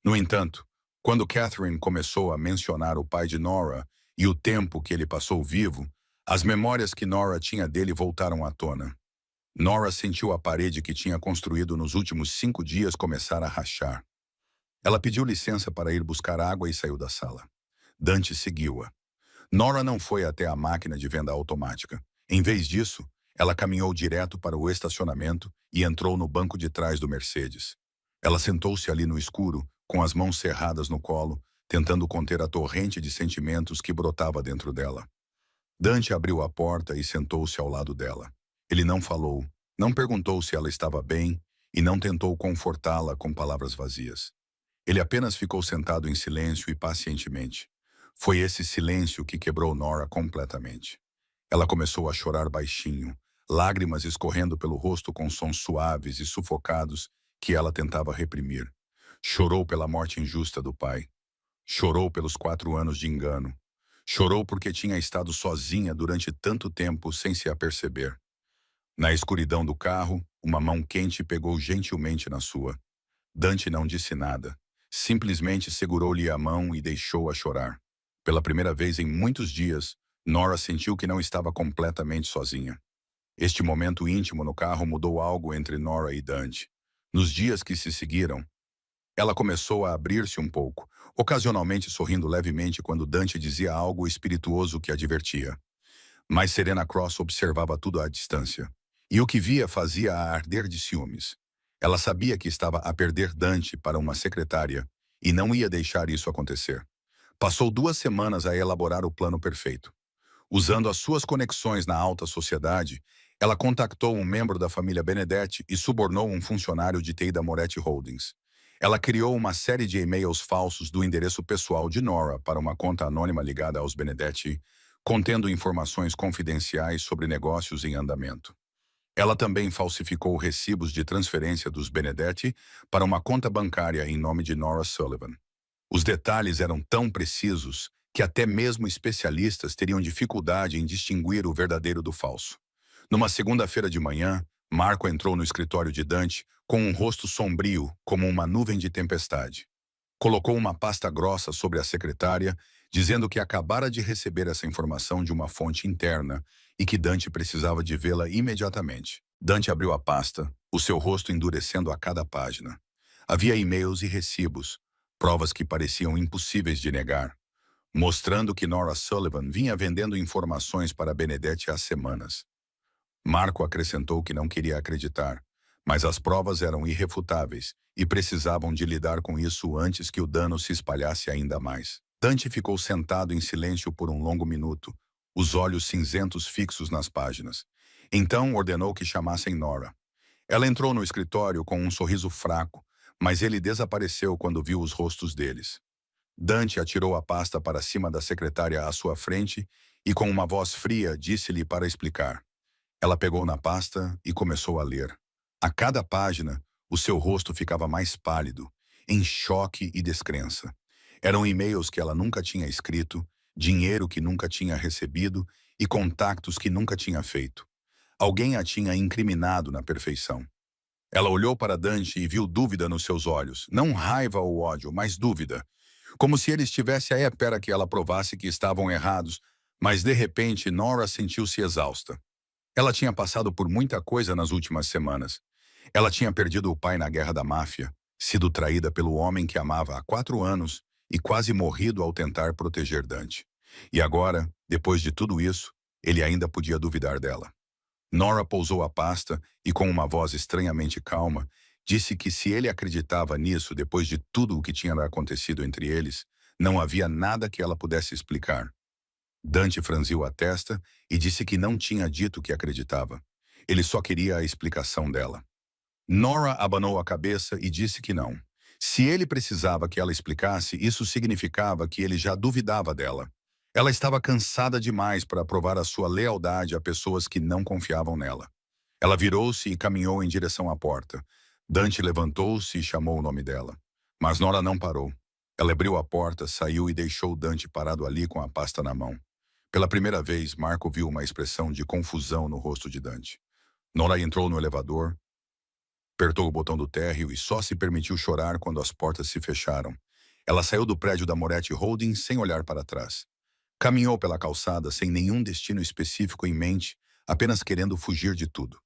No entanto, quando Catherine começou a mencionar o pai de Nora e o tempo que ele passou vivo, as memórias que Nora tinha dele voltaram à tona. Nora sentiu a parede que tinha construído nos últimos 5 dias começar a rachar. Ela pediu licença para ir buscar água e saiu da sala. Dante seguiu-a. Nora não foi até a máquina de venda automática. Em vez disso, ela caminhou direto para o estacionamento e entrou no banco de trás do Mercedes. Ela sentou-se ali no escuro, com as mãos cerradas no colo, tentando conter a torrente de sentimentos que brotava dentro dela. Dante abriu a porta e sentou-se ao lado dela. Ele não falou, não perguntou se ela estava bem e não tentou confortá-la com palavras vazias. Ele apenas ficou sentado em silêncio e pacientemente. Foi esse silêncio que quebrou Nora completamente. Ela começou a chorar baixinho, lágrimas escorrendo pelo rosto com sons suaves e sufocados que ela tentava reprimir. Chorou pela morte injusta do pai. Chorou pelos 4 anos de engano. Chorou porque tinha estado sozinha durante tanto tempo sem se aperceber. Na escuridão do carro, uma mão quente pegou gentilmente na sua. Dante não disse nada. Simplesmente segurou-lhe a mão e deixou-a chorar. Pela primeira vez em muitos dias, Nora sentiu que não estava completamente sozinha. Este momento íntimo no carro mudou algo entre Nora e Dante. Nos dias que se seguiram, ela começou a abrir-se um pouco, ocasionalmente sorrindo levemente quando Dante dizia algo espirituoso que a divertia. Mas Serena Cross observava tudo à distância. E o que via fazia-a arder de ciúmes. Ela sabia que estava a perder Dante para uma secretária e não ia deixar isso acontecer. Passou 2 semanas a elaborar o plano perfeito. Usando as suas conexões na alta sociedade, ela contactou um membro da família Benedetti e subornou um funcionário de TI da Moretti Holdings. Ela criou uma série de e-mails falsos do endereço pessoal de Nora para uma conta anônima ligada aos Benedetti, contendo informações confidenciais sobre negócios em andamento. Ela também falsificou recibos de transferência dos Benedetti para uma conta bancária em nome de Nora Sullivan. Os detalhes eram tão precisos que até mesmo especialistas teriam dificuldade em distinguir o verdadeiro do falso. Numa segunda-feira de manhã, Marco entrou no escritório de Dante com um rosto sombrio como uma nuvem de tempestade. Colocou uma pasta grossa sobre a secretária, dizendo que acabara de receber essa informação de uma fonte interna e que Dante precisava de vê-la imediatamente. Dante abriu a pasta, o seu rosto endurecendo a cada página. Havia e-mails e recibos, provas que pareciam impossíveis de negar, mostrando que Nora Sullivan vinha vendendo informações para Benedetti há semanas. Marco acrescentou que não queria acreditar, mas as provas eram irrefutáveis e precisavam de lidar com isso antes que o dano se espalhasse ainda mais. Dante ficou sentado em silêncio por um longo minuto, os olhos cinzentos fixos nas páginas. Então ordenou que chamassem Nora. Ela entrou no escritório com um sorriso fraco, mas ele desapareceu quando viu os rostos deles. Dante atirou a pasta para cima da secretária à sua frente e, com uma voz fria, disse-lhe para explicar. Ela pegou na pasta e começou a ler. A cada página, o seu rosto ficava mais pálido, em choque e descrença. Eram e-mails que ela nunca tinha escrito, dinheiro que nunca tinha recebido e contactos que nunca tinha feito. Alguém a tinha incriminado na perfeição. Ela olhou para Dante e viu dúvida nos seus olhos, não raiva ou ódio, mas dúvida. Como se ele estivesse à espera que ela provasse que estavam errados, mas de repente Nora sentiu-se exausta. Ela tinha passado por muita coisa nas últimas semanas. Ela tinha perdido o pai na guerra da máfia, sido traída pelo homem que amava há 4 anos e quase morrido ao tentar proteger Dante. E agora, depois de tudo isso, ele ainda podia duvidar dela. Nora pousou a pasta e, com uma voz estranhamente calma, disse que se ele acreditava nisso depois de tudo o que tinha acontecido entre eles, não havia nada que ela pudesse explicar. Dante franziu a testa e disse que não tinha dito que acreditava. Ele só queria a explicação dela. Nora abanou a cabeça e disse que não. Se ele precisava que ela explicasse, isso significava que ele já duvidava dela. Ela estava cansada demais para provar a sua lealdade a pessoas que não confiavam nela. Ela virou-se e caminhou em direção à porta. Dante levantou-se e chamou o nome dela. Mas Nora não parou. Ela abriu a porta, saiu e deixou Dante parado ali com a pasta na mão. Pela primeira vez, Marco viu uma expressão de confusão no rosto de Dante. Nora entrou no elevador, apertou o botão do térreo e só se permitiu chorar quando as portas se fecharam. Ela saiu do prédio da Moretti Holdings sem olhar para trás. Caminhou pela calçada sem nenhum destino específico em mente, apenas querendo fugir de tudo.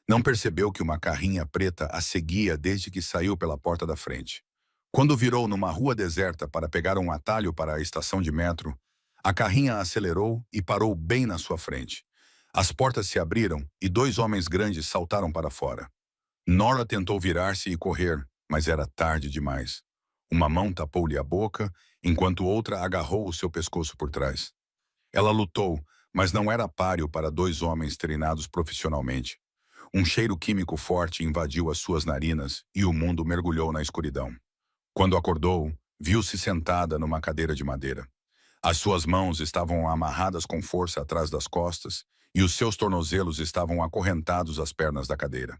Não percebeu que uma carrinha preta a seguia desde que saiu pela porta da frente. Quando virou numa rua deserta para pegar um atalho para a estação de metro, a carrinha acelerou e parou bem na sua frente. As portas se abriram e dois homens grandes saltaram para fora. Nora tentou virar-se e correr, mas era tarde demais. Uma mão tapou-lhe a boca, enquanto outra agarrou o seu pescoço por trás. Ela lutou, mas não era páreo para dois homens treinados profissionalmente. Um cheiro químico forte invadiu as suas narinas e o mundo mergulhou na escuridão. Quando acordou, viu-se sentada numa cadeira de madeira. As suas mãos estavam amarradas com força atrás das costas e os seus tornozelos estavam acorrentados às pernas da cadeira.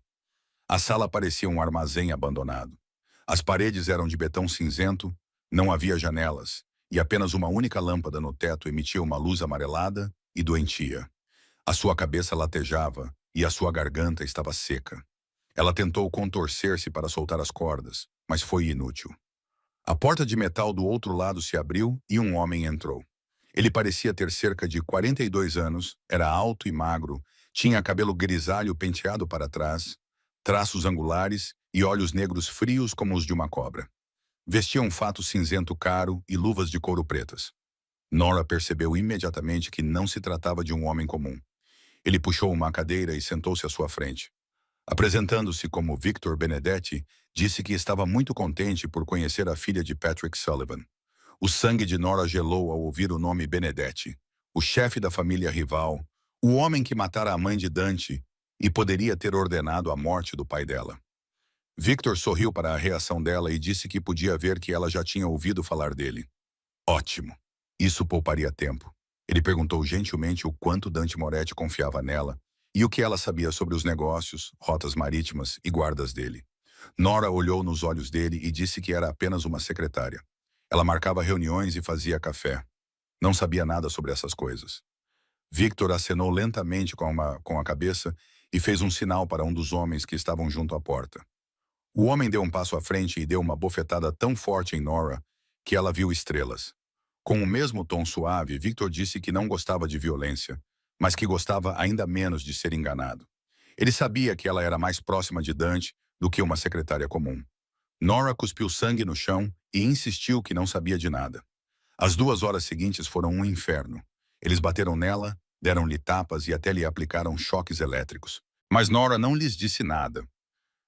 A sala parecia um armazém abandonado. As paredes eram de betão cinzento, não havia janelas, e apenas uma única lâmpada no teto emitia uma luz amarelada e doentia. A sua cabeça latejava e a sua garganta estava seca. Ela tentou contorcer-se para soltar as cordas, mas foi inútil. A porta de metal do outro lado se abriu e um homem entrou. Ele parecia ter cerca de 42 anos, era alto e magro, tinha cabelo grisalho penteado para trás, traços angulares e olhos negros frios como os de uma cobra. Vestia um fato cinzento caro e luvas de couro pretas. Nora percebeu imediatamente que não se tratava de um homem comum. Ele puxou uma cadeira e sentou-se à sua frente. Apresentando-se como Victor Benedetti, disse que estava muito contente por conhecer a filha de Patrick Sullivan. O sangue de Nora gelou ao ouvir o nome Benedetti, o chefe da família rival, o homem que matara a mãe de Dante e poderia ter ordenado a morte do pai dela. Victor sorriu para a reação dela e disse que podia ver que ela já tinha ouvido falar dele. Ótimo. Isso pouparia tempo. Ele perguntou gentilmente o quanto Dante Moretti confiava nela e o que ela sabia sobre os negócios, rotas marítimas e guardas dele. Nora olhou nos olhos dele e disse que era apenas uma secretária. Ela marcava reuniões e fazia café. Não sabia nada sobre essas coisas. Victor acenou lentamente com a cabeça e fez um sinal para um dos homens que estavam junto à porta. O homem deu um passo à frente e deu uma bofetada tão forte em Nora que ela viu estrelas. Com o mesmo tom suave, Victor disse que não gostava de violência, mas que gostava ainda menos de ser enganado. Ele sabia que ela era mais próxima de Dante do que uma secretária comum. Nora cuspiu sangue no chão e insistiu que não sabia de nada. As 2 horas seguintes foram um inferno. Eles bateram nela, deram-lhe tapas e até lhe aplicaram choques elétricos. Mas Nora não lhes disse nada.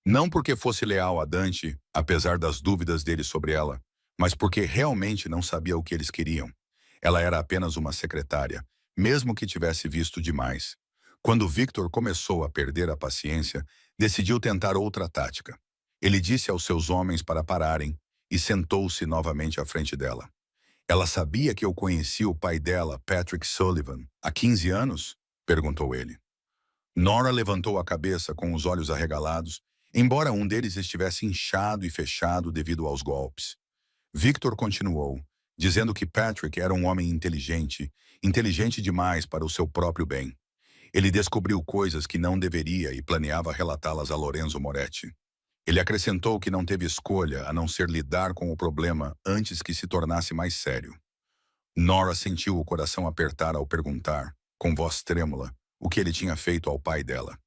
Não porque fosse leal a Dante, apesar das dúvidas dele sobre ela, mas porque realmente não sabia o que eles queriam. Ela era apenas uma secretária, mesmo que tivesse visto demais. Quando Victor começou a perder a paciência, decidiu tentar outra tática. Ele disse aos seus homens para pararem e sentou-se novamente à frente dela. Ela sabia que eu conhecia o pai dela, Patrick Sullivan, há 15 anos? Perguntou ele. Nora levantou a cabeça com os olhos arregalados, embora um deles estivesse inchado e fechado devido aos golpes. Victor continuou, dizendo que Patrick era um homem inteligente, inteligente demais para o seu próprio bem. Ele descobriu coisas que não deveria e planeava relatá-las a Lorenzo Moretti. Ele acrescentou que não teve escolha a não ser lidar com o problema antes que se tornasse mais sério. Nora sentiu o coração apertar ao perguntar, com voz trêmula, o que ele tinha feito ao pai dela.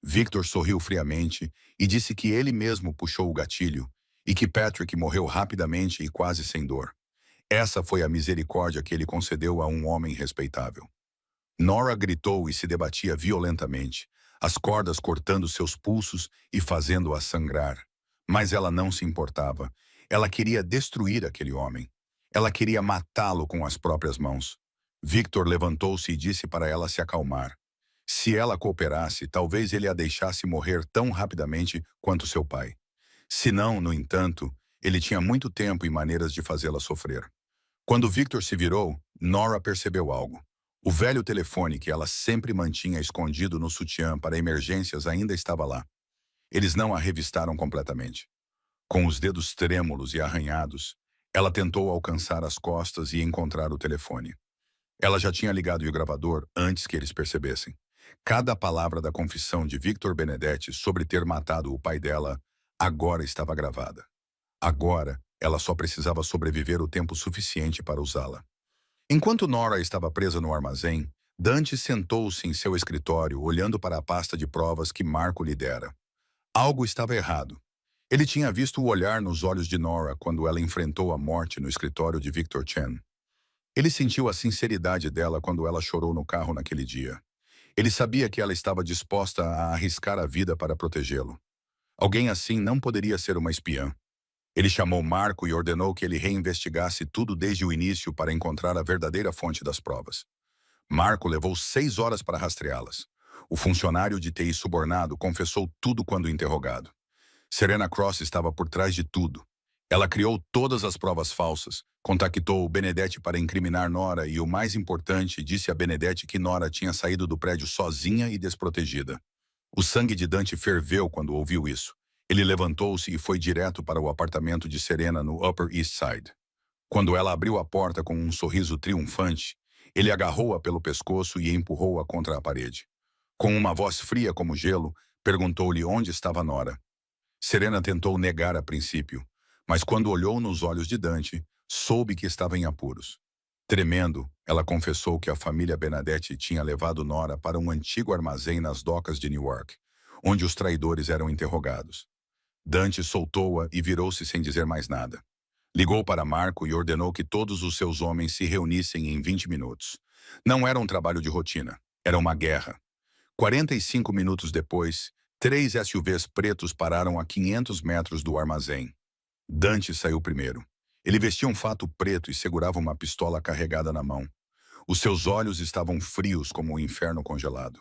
Victor sorriu friamente e disse que ele mesmo puxou o gatilho e que Patrick morreu rapidamente e quase sem dor. Essa foi a misericórdia que ele concedeu a um homem respeitável. Nora gritou e se debatia violentamente, as cordas cortando seus pulsos e fazendo-a sangrar. Mas ela não se importava. Ela queria destruir aquele homem. Ela queria matá-lo com as próprias mãos. Victor levantou-se e disse para ela se acalmar. Se ela cooperasse, talvez ele a deixasse morrer tão rapidamente quanto seu pai. Se não, no entanto, ele tinha muito tempo e maneiras de fazê-la sofrer. Quando Victor se virou, Nora percebeu algo. O velho telefone que ela sempre mantinha escondido no sutiã para emergências ainda estava lá. Eles não a revistaram completamente. Com os dedos trêmulos e arranhados, ela tentou alcançar as costas e encontrar o telefone. Ela já tinha ligado o gravador antes que eles percebessem. Cada palavra da confissão de Victor Benedetti sobre ter matado o pai dela agora estava gravada. Agora, ela só precisava sobreviver o tempo suficiente para usá-la. Enquanto Nora estava presa no armazém, Dante sentou-se em seu escritório, olhando para a pasta de provas que Marco lhe dera. Algo estava errado. Ele tinha visto o olhar nos olhos de Nora quando ela enfrentou a morte no escritório de Victor Chen. Ele sentiu a sinceridade dela quando ela chorou no carro naquele dia. Ele sabia que ela estava disposta a arriscar a vida para protegê-lo. Alguém assim não poderia ser uma espiã. Ele chamou Marco e ordenou que ele reinvestigasse tudo desde o início para encontrar a verdadeira fonte das provas. Marco levou 6 horas para rastreá-las. O funcionário de TI subornado confessou tudo quando interrogado. Serena Cross estava por trás de tudo. Ela criou todas as provas falsas, contactou Benedetti para incriminar Nora e, o mais importante, disse a Benedetti que Nora tinha saído do prédio sozinha e desprotegida. O sangue de Dante ferveu quando ouviu isso. Ele levantou-se e foi direto para o apartamento de Serena no Upper East Side. Quando ela abriu a porta com um sorriso triunfante, ele agarrou-a pelo pescoço e empurrou-a contra a parede. Com uma voz fria como gelo, perguntou-lhe onde estava Nora. Serena tentou negar a princípio, mas quando olhou nos olhos de Dante, soube que estava em apuros. Tremendo, ela confessou que a família Benedetti tinha levado Nora para um antigo armazém nas docas de Newark, onde os traidores eram interrogados. Dante soltou-a e virou-se sem dizer mais nada. Ligou para Marco e ordenou que todos os seus homens se reunissem em 20 minutos. Não era um trabalho de rotina, era uma guerra. 45 minutos depois, 3 SUVs pretos pararam a 500 metros do armazém. Dante saiu primeiro. Ele vestia um fato preto e segurava uma pistola carregada na mão. Os seus olhos estavam frios como o inferno congelado.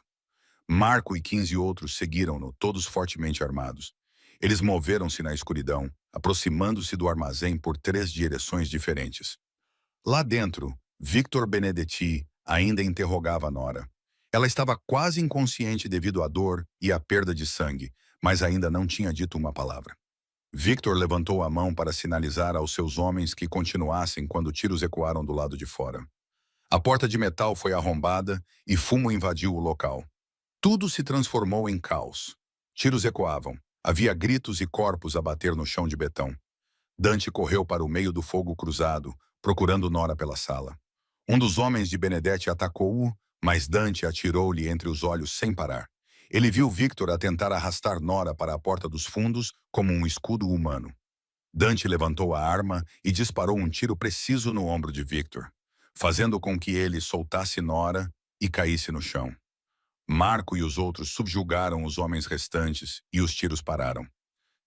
Marco e 15 outros seguiram-no, todos fortemente armados. Eles moveram-se na escuridão, aproximando-se do armazém por 3 direções diferentes. Lá dentro, Victor Benedetti ainda interrogava Nora. Ela estava quase inconsciente devido à dor e à perda de sangue, mas ainda não tinha dito uma palavra. Victor levantou a mão para sinalizar aos seus homens que continuassem quando tiros ecoaram do lado de fora. A porta de metal foi arrombada e fumo invadiu o local. Tudo se transformou em caos. Tiros ecoavam. Havia gritos e corpos a bater no chão de betão. Dante correu para o meio do fogo cruzado, procurando Nora pela sala. Um dos homens de Benedetti atacou-o, mas Dante atirou-lhe entre os olhos sem parar. Ele viu Victor a tentar arrastar Nora para a porta dos fundos como um escudo humano. Dante levantou a arma e disparou um tiro preciso no ombro de Victor, fazendo com que ele soltasse Nora e caísse no chão. Marco e os outros subjugaram os homens restantes e os tiros pararam.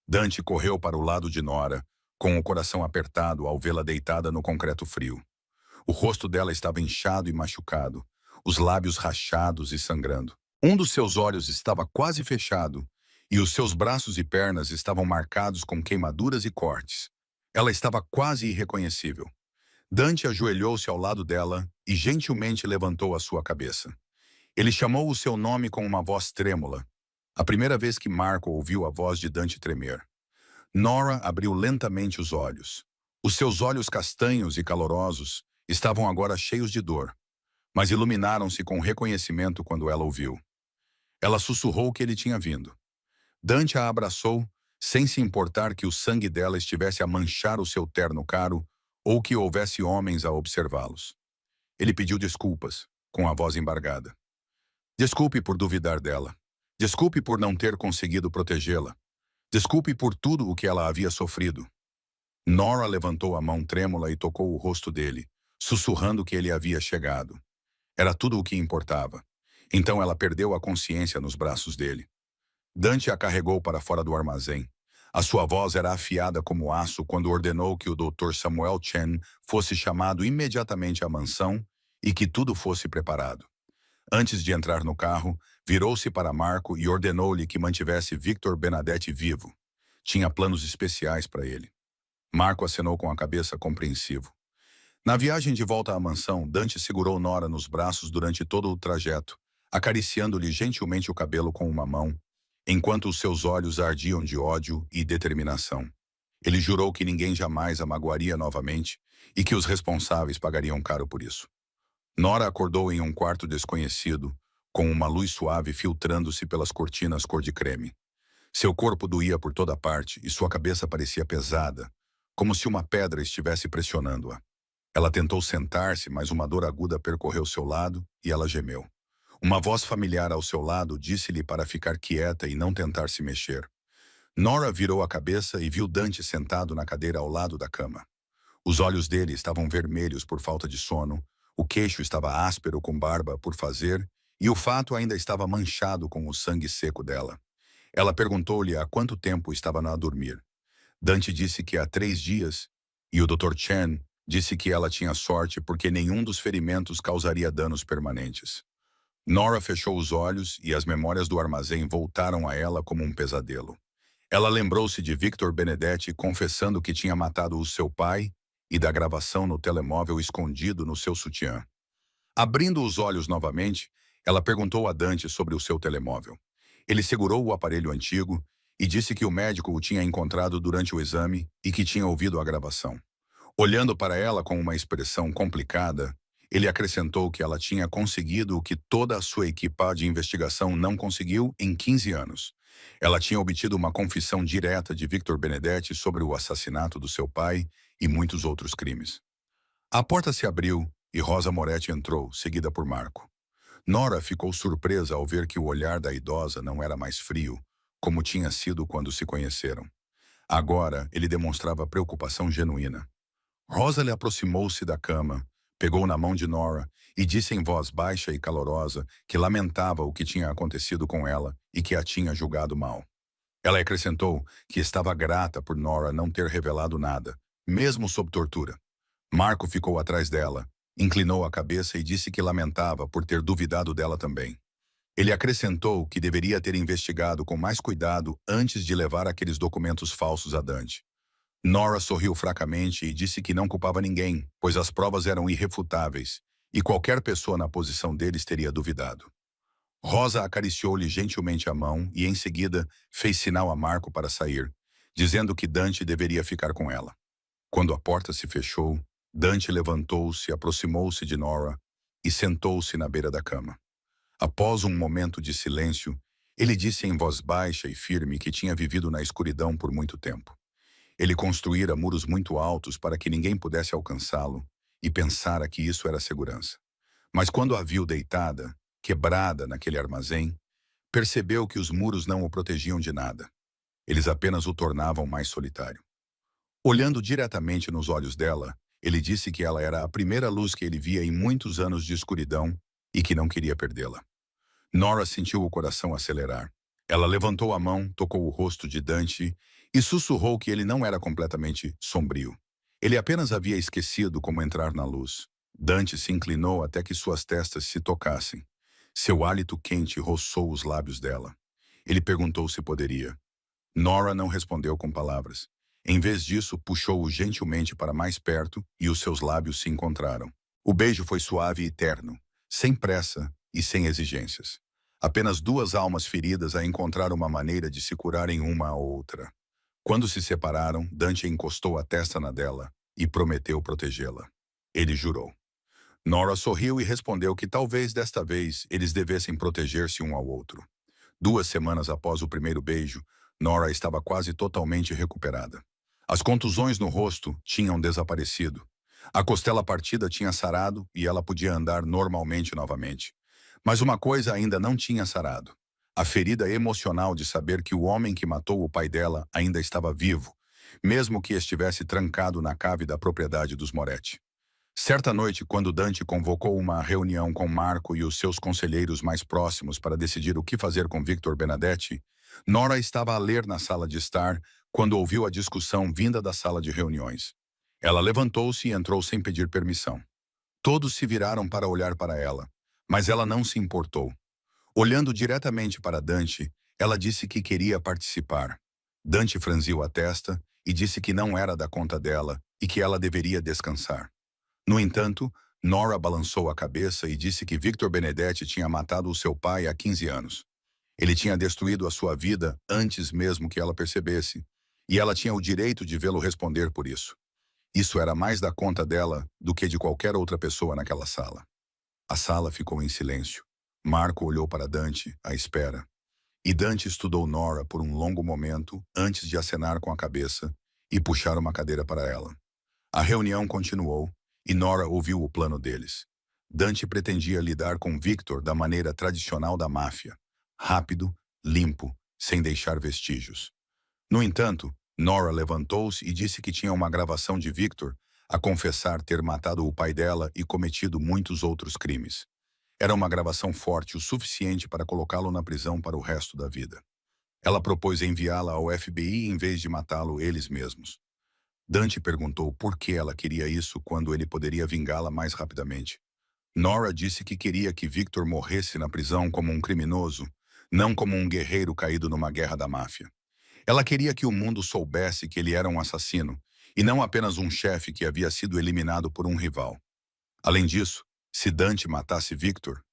Dante correu para o lado de Nora, com o coração apertado ao vê-la deitada no concreto frio. O rosto dela estava inchado e machucado, os lábios rachados e sangrando. Um dos seus olhos estava quase fechado e os seus braços e pernas estavam marcados com queimaduras e cortes. Ela estava quase irreconhecível. Dante ajoelhou-se ao lado dela e gentilmente levantou a sua cabeça. Ele chamou o seu nome com uma voz trêmula. A primeira vez que Marco ouviu a voz de Dante tremer. Nora abriu lentamente os olhos. Os seus olhos castanhos e calorosos estavam agora cheios de dor, mas iluminaram-se com reconhecimento quando ela ouviu. Ela sussurrou que ele tinha vindo. Dante a abraçou, sem se importar que o sangue dela estivesse a manchar o seu terno caro ou que houvesse homens a observá-los. Ele pediu desculpas, com a voz embargada. Desculpe por duvidar dela. Desculpe por não ter conseguido protegê-la. Desculpe por tudo o que ela havia sofrido. Nora levantou a mão trêmula e tocou o rosto dele, sussurrando que ele havia chegado. Era tudo o que importava. Então ela perdeu a consciência nos braços dele. Dante a carregou para fora do armazém. A sua voz era afiada como aço quando ordenou que o Dr. Samuel Chen fosse chamado imediatamente à mansão e que tudo fosse preparado. Antes de entrar no carro, virou-se para Marco e ordenou-lhe que mantivesse Victor Benedetti vivo. Tinha planos especiais para ele. Marco acenou com a cabeça compreensivo. Na viagem de volta à mansão, Dante segurou Nora nos braços durante todo o trajeto, acariciando-lhe gentilmente o cabelo com uma mão, enquanto os seus olhos ardiam de ódio e determinação. Ele jurou que ninguém jamais a magoaria novamente e que os responsáveis pagariam caro por isso. Nora acordou em um quarto desconhecido, com uma luz suave filtrando-se pelas cortinas cor de creme. Seu corpo doía por toda parte e sua cabeça parecia pesada, como se uma pedra estivesse pressionando-a. Ela tentou sentar-se, mas uma dor aguda percorreu seu lado e ela gemeu. Uma voz familiar ao seu lado disse-lhe para ficar quieta e não tentar se mexer. Nora virou a cabeça e viu Dante sentado na cadeira ao lado da cama. Os olhos dele estavam vermelhos por falta de sono, o queixo estava áspero com barba por fazer e o fato ainda estava manchado com o sangue seco dela. Ela perguntou-lhe há quanto tempo estava a dormir. Dante disse que há 3 dias e o Dr. Chen disse que ela tinha sorte porque nenhum dos ferimentos causaria danos permanentes. Nora fechou os olhos e as memórias do armazém voltaram a ela como um pesadelo. Ela lembrou-se de Victor Benedetti confessando que tinha matado o seu pai e da gravação no telemóvel escondido no seu sutiã. Abrindo os olhos novamente, ela perguntou a Dante sobre o seu telemóvel. Ele segurou o aparelho antigo e disse que o médico o tinha encontrado durante o exame e que tinha ouvido a gravação. Olhando para ela com uma expressão complicada, ele acrescentou que ela tinha conseguido o que toda a sua equipa de investigação não conseguiu em 15 anos. Ela tinha obtido uma confissão direta de Victor Benedetti sobre o assassinato do seu pai e muitos outros crimes. A porta se abriu e Rosa Moretti entrou, seguida por Marco. Nora ficou surpresa ao ver que o olhar da idosa não era mais frio, como tinha sido quando se conheceram. Agora, ele demonstrava preocupação genuína. Rosa lhe aproximou-se da cama, pegou na mão de Nora e disse em voz baixa e calorosa que lamentava o que tinha acontecido com ela e que a tinha julgado mal. Ela acrescentou que estava grata por Nora não ter revelado nada, mesmo sob tortura. Marco ficou atrás dela, inclinou a cabeça e disse que lamentava por ter duvidado dela também. Ele acrescentou que deveria ter investigado com mais cuidado antes de levar aqueles documentos falsos a Dante. Nora sorriu fracamente e disse que não culpava ninguém, pois as provas eram irrefutáveis, e qualquer pessoa na posição deles teria duvidado. Rosa acariciou-lhe gentilmente a mão e, em seguida, fez sinal a Marco para sair, dizendo que Dante deveria ficar com ela. Quando a porta se fechou, Dante levantou-se, aproximou-se de Nora e sentou-se na beira da cama. Após um momento de silêncio, ele disse em voz baixa e firme que tinha vivido na escuridão por muito tempo. Ele construíra muros muito altos para que ninguém pudesse alcançá-lo e pensara que isso era segurança. Mas quando a viu deitada, quebrada naquele armazém, percebeu que os muros não o protegiam de nada. Eles apenas o tornavam mais solitário. Olhando diretamente nos olhos dela, ele disse que ela era a primeira luz que ele via em muitos anos de escuridão e que não queria perdê-la. Nora sentiu o coração acelerar. Ela levantou a mão, tocou o rosto de Dante e sussurrou que ele não era completamente sombrio. Ele apenas havia esquecido como entrar na luz. Dante se inclinou até que suas testas se tocassem. Seu hálito quente roçou os lábios dela. Ele perguntou se poderia. Nora não respondeu com palavras. Em vez disso, puxou-o gentilmente para mais perto e os seus lábios se encontraram. O beijo foi suave e terno, sem pressa e sem exigências. Apenas 2 almas feridas a encontraram uma maneira de se curarem uma à outra. Quando se separaram, Dante encostou a testa na dela e prometeu protegê-la. Ele jurou. Nora sorriu e respondeu que talvez desta vez eles devessem proteger-se um ao outro. 2 semanas após o primeiro beijo, Nora estava quase totalmente recuperada. As contusões no rosto tinham desaparecido. A costela partida tinha sarado e ela podia andar normalmente novamente. Mas uma coisa ainda não tinha sarado. A ferida emocional de saber que o homem que matou o pai dela ainda estava vivo, mesmo que estivesse trancado na cave da propriedade dos Moretti. Certa noite, quando Dante convocou uma reunião com Marco e os seus conselheiros mais próximos para decidir o que fazer com Victor Benedetti, Nora estava a ler na sala de estar quando ouviu a discussão vinda da sala de reuniões. Ela levantou-se e entrou sem pedir permissão. Todos se viraram para olhar para ela, mas ela não se importou. Olhando diretamente para Dante, ela disse que queria participar. Dante franziu a testa e disse que não era da conta dela e que ela deveria descansar. No entanto, Nora balançou a cabeça e disse que Victor Benedetti tinha matado o seu pai há 15 anos. Ele tinha destruído a sua vida antes mesmo que ela percebesse, e ela tinha o direito de vê-lo responder por isso. Isso era mais da conta dela do que de qualquer outra pessoa naquela sala. A sala ficou em silêncio. Marco olhou para Dante, à espera. E Dante estudou Nora por um longo momento antes de acenar com a cabeça e puxar uma cadeira para ela. A reunião continuou e Nora ouviu o plano deles. Dante pretendia lidar com Victor da maneira tradicional da máfia. Rápido, limpo, sem deixar vestígios. No entanto, Nora levantou-se e disse que tinha uma gravação de Victor a confessar ter matado o pai dela e cometido muitos outros crimes. Era uma gravação forte o suficiente para colocá-lo na prisão para o resto da vida. Ela propôs enviá-la ao FBI em vez de matá-lo eles mesmos. Dante perguntou por que ela queria isso quando ele poderia vingá-la mais rapidamente. Nora disse que queria que Victor morresse na prisão como um criminoso, não como um guerreiro caído numa guerra da máfia. Ela queria que o mundo soubesse que ele era um assassino, e não apenas um chefe que havia sido eliminado por um rival. Além disso, se Dante matasse Victor,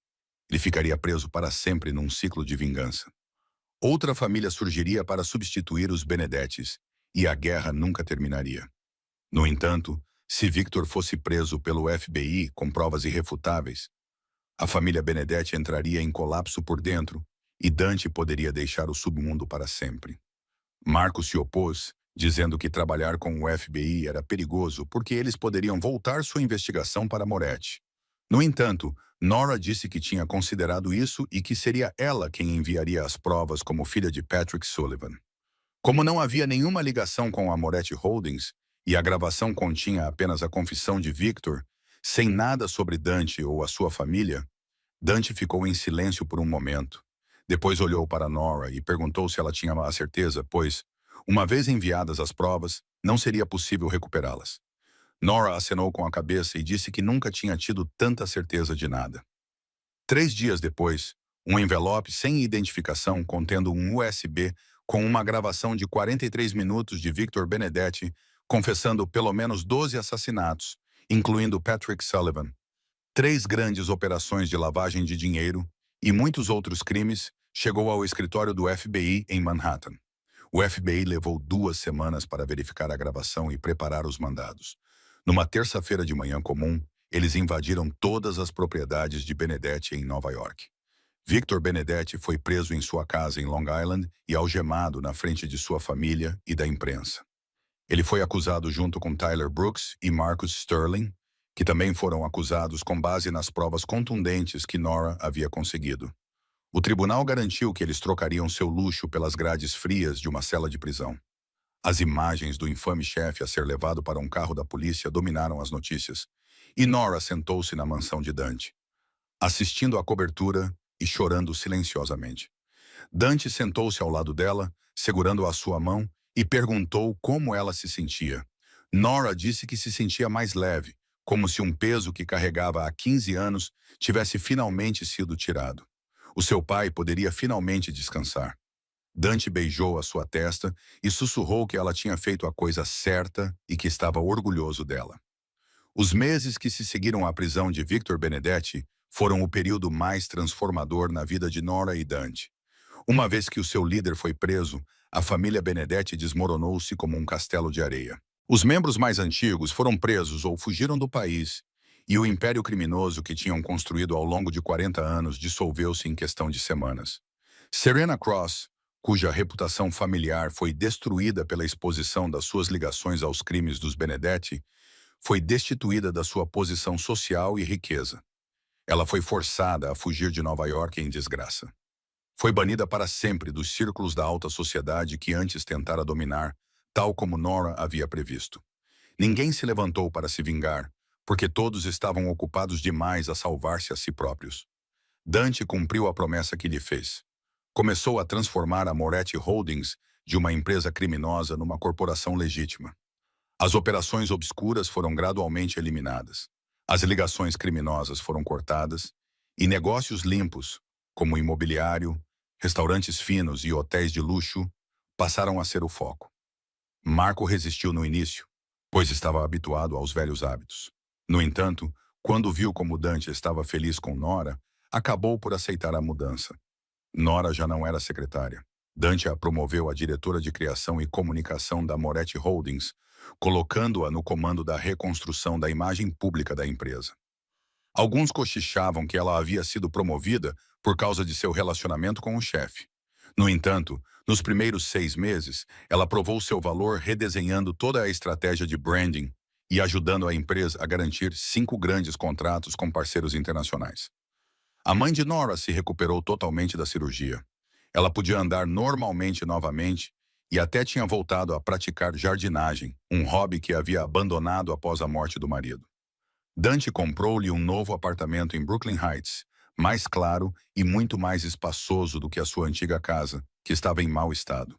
ele ficaria preso para sempre num ciclo de vingança. Outra família surgiria para substituir os Benedettis, e a guerra nunca terminaria. No entanto, se Victor fosse preso pelo FBI com provas irrefutáveis, a família Benedetti entraria em colapso por dentro e Dante poderia deixar o submundo para sempre. Marco se opôs, dizendo que trabalhar com o FBI era perigoso porque eles poderiam voltar sua investigação para Moretti. No entanto, Nora disse que tinha considerado isso e que seria ela quem enviaria as provas como filha de Patrick Sullivan. Como não havia nenhuma ligação com a Moretti Holdings e a gravação continha apenas a confissão de Victor, sem nada sobre Dante ou a sua família, Dante ficou em silêncio por um momento. Depois olhou para Nora e perguntou se ela tinha a certeza, pois, uma vez enviadas as provas, não seria possível recuperá-las. Nora acenou com a cabeça e disse que nunca tinha tido tanta certeza de nada. 3 dias depois, um envelope sem identificação contendo um USB com uma gravação de 43 minutos de Victor Benedetti confessando pelo menos 12 assassinatos, incluindo Patrick Sullivan, 3 grandes operações de lavagem de dinheiro e muitos outros crimes, chegou ao escritório do FBI em Manhattan. O FBI levou 2 semanas para verificar a gravação e preparar os mandados. Numa terça-feira de manhã comum, eles invadiram todas as propriedades de Benedetti em Nova York. Victor Benedetti foi preso em sua casa em Long Island e algemado na frente de sua família e da imprensa. Ele foi acusado junto com Tyler Brooks e Marcus Sterling, que também foram acusados com base nas provas contundentes que Nora havia conseguido. O tribunal garantiu que eles trocariam seu luxo pelas grades frias de uma cela de prisão. As imagens do infame chefe a ser levado para um carro da polícia dominaram as notícias, e Nora sentou-se na mansão de Dante, assistindo à cobertura e chorando silenciosamente. Dante sentou-se ao lado dela, segurando a sua mão, e perguntou como ela se sentia. Nora disse que se sentia mais leve, como se um peso que carregava há 15 anos tivesse finalmente sido tirado. O seu pai poderia finalmente descansar. Dante beijou a sua testa e sussurrou que ela tinha feito a coisa certa e que estava orgulhoso dela. Os meses que se seguiram à prisão de Victor Benedetti foram o período mais transformador na vida de Nora e Dante. Uma vez que o seu líder foi preso, a família Benedetti desmoronou-se como um castelo de areia. Os membros mais antigos foram presos ou fugiram do país, e o império criminoso que tinham construído ao longo de 40 anos dissolveu-se em questão de semanas. Serena Cross, cuja reputação familiar foi destruída pela exposição das suas ligações aos crimes dos Benedetti, foi destituída da sua posição social e riqueza. Ela foi forçada a fugir de Nova York em desgraça. Foi banida para sempre dos círculos da alta sociedade que antes tentara dominar, tal como Nora havia previsto. Ninguém se levantou para se vingar, porque todos estavam ocupados demais a salvar-se a si próprios. Dante cumpriu a promessa que lhe fez. Começou a transformar a Moretti Holdings de uma empresa criminosa numa corporação legítima. As operações obscuras foram gradualmente eliminadas. As ligações criminosas foram cortadas e negócios limpos, como imobiliário, restaurantes finos e hotéis de luxo, passaram a ser o foco. Marco resistiu no início, pois estava habituado aos velhos hábitos. No entanto, quando viu como Dante estava feliz com Nora, acabou por aceitar a mudança. Nora já não era secretária. Dante a promoveu a diretora de criação e comunicação da Moretti Holdings, colocando-a no comando da reconstrução da imagem pública da empresa. Alguns cochichavam que ela havia sido promovida por causa de seu relacionamento com o chefe. No entanto, nos primeiros 6 meses, ela provou seu valor redesenhando toda a estratégia de branding e ajudando a empresa a garantir 5 grandes contratos com parceiros internacionais. A mãe de Nora se recuperou totalmente da cirurgia. Ela podia andar normalmente novamente e até tinha voltado a praticar jardinagem, um hobby que havia abandonado após a morte do marido. Dante comprou-lhe um novo apartamento em Brooklyn Heights, mais claro e muito mais espaçoso do que a sua antiga casa, que estava em mau estado.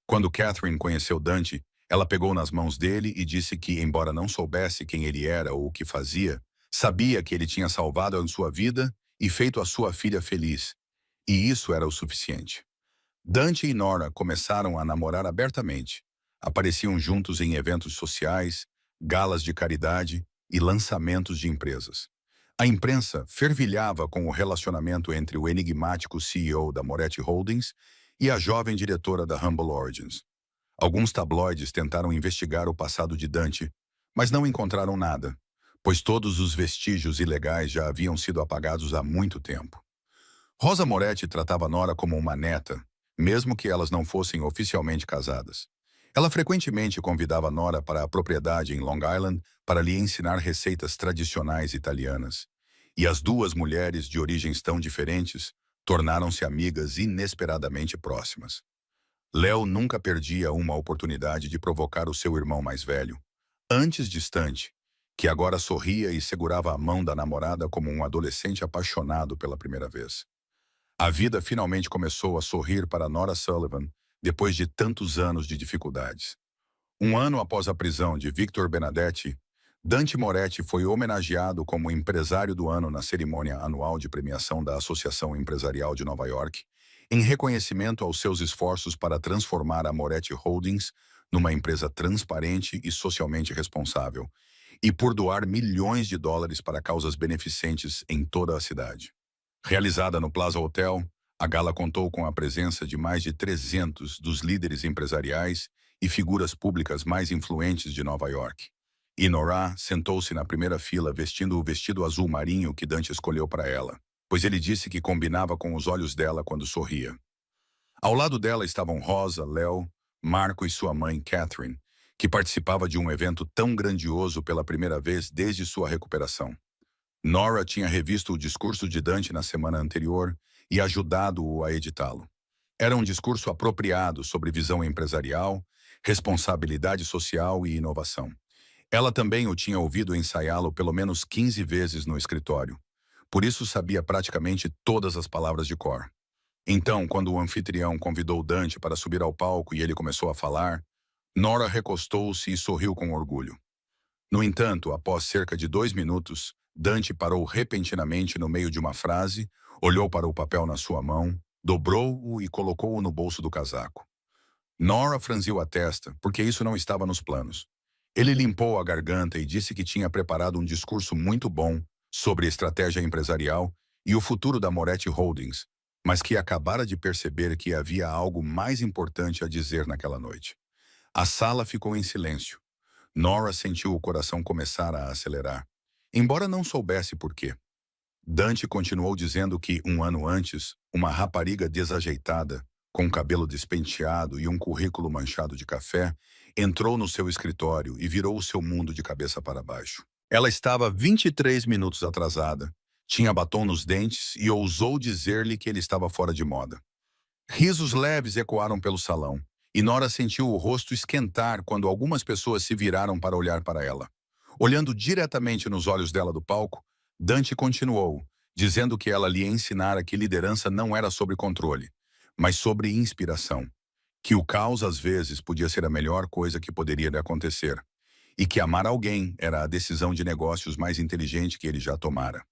Quando Catherine conheceu Dante, ela pegou nas mãos dele e disse que, embora não soubesse quem ele era ou o que fazia, sabia que ele tinha salvado a sua vida e feito a sua filha feliz, e isso era o suficiente. Dante e Nora começaram a namorar abertamente. Apareciam juntos em eventos sociais, galas de caridade e lançamentos de empresas. A imprensa fervilhava com o relacionamento entre o enigmático CEO da Moretti Holdings e a jovem diretora da Humble Origins. Alguns tabloides tentaram investigar o passado de Dante, mas não encontraram nada, pois todos os vestígios ilegais já haviam sido apagados há muito tempo. Rosa Moretti tratava Nora como uma neta, mesmo que elas não fossem oficialmente casadas. Ela frequentemente convidava Nora para a propriedade em Long Island para lhe ensinar receitas tradicionais italianas. E as duas mulheres de origens tão diferentes tornaram-se amigas inesperadamente próximas. Léo nunca perdia uma oportunidade de provocar o seu irmão mais velho, antes distante, que agora sorria e segurava a mão da namorada como um adolescente apaixonado pela primeira vez. A vida finalmente começou a sorrir para Nora Sullivan depois de tantos anos de dificuldades. Um ano após a prisão de Victor Benedetti, Dante Moretti foi homenageado como empresário do ano na cerimônia anual de premiação da Associação Empresarial de Nova York, em reconhecimento aos seus esforços para transformar a Moretti Holdings numa empresa transparente e socialmente responsável, e por doar milhões de dólares para causas beneficentes em toda a cidade. Realizada no Plaza Hotel, a gala contou com a presença de mais de 300 dos líderes empresariais e figuras públicas mais influentes de Nova York. E Nora sentou-se na primeira fila vestindo o vestido azul marinho que Dante escolheu para ela, pois ele disse que combinava com os olhos dela quando sorria. Ao lado dela estavam Rosa, Léo, Marco e sua mãe, Catherine, que participava de um evento tão grandioso pela primeira vez desde sua recuperação. Nora tinha revisto o discurso de Dante na semana anterior e ajudado-o a editá-lo. Era um discurso apropriado sobre visão empresarial, responsabilidade social e inovação. Ela também o tinha ouvido ensaiá-lo pelo menos 15 vezes no escritório. Por isso sabia praticamente todas as palavras de cor. Então, quando o anfitrião convidou Dante para subir ao palco e ele começou a falar, Nora recostou-se e sorriu com orgulho. No entanto, após cerca de 2 minutos, Dante parou repentinamente no meio de uma frase, olhou para o papel na sua mão, dobrou-o e colocou-o no bolso do casaco. Nora franziu a testa, porque isso não estava nos planos. Ele limpou a garganta e disse que tinha preparado um discurso muito bom sobre estratégia empresarial e o futuro da Moretti Holdings, mas que acabara de perceber que havia algo mais importante a dizer naquela noite. A sala ficou em silêncio. Nora sentiu o coração começar a acelerar, embora não soubesse por quê. Dante continuou dizendo que, um ano antes, uma rapariga desajeitada, com cabelo despenteado e um currículo manchado de café, entrou no seu escritório e virou o seu mundo de cabeça para baixo. Ela estava 23 minutos atrasada, tinha batom nos dentes e ousou dizer-lhe que ele estava fora de moda. Risos leves ecoaram pelo salão, e Nora sentiu o rosto esquentar quando algumas pessoas se viraram para olhar para ela. Olhando diretamente nos olhos dela do palco, Dante continuou, dizendo que ela lhe ensinara que liderança não era sobre controle, mas sobre inspiração, que o caos às vezes podia ser a melhor coisa que poderia lhe acontecer, e que amar alguém era a decisão de negócios mais inteligente que ele já tomara.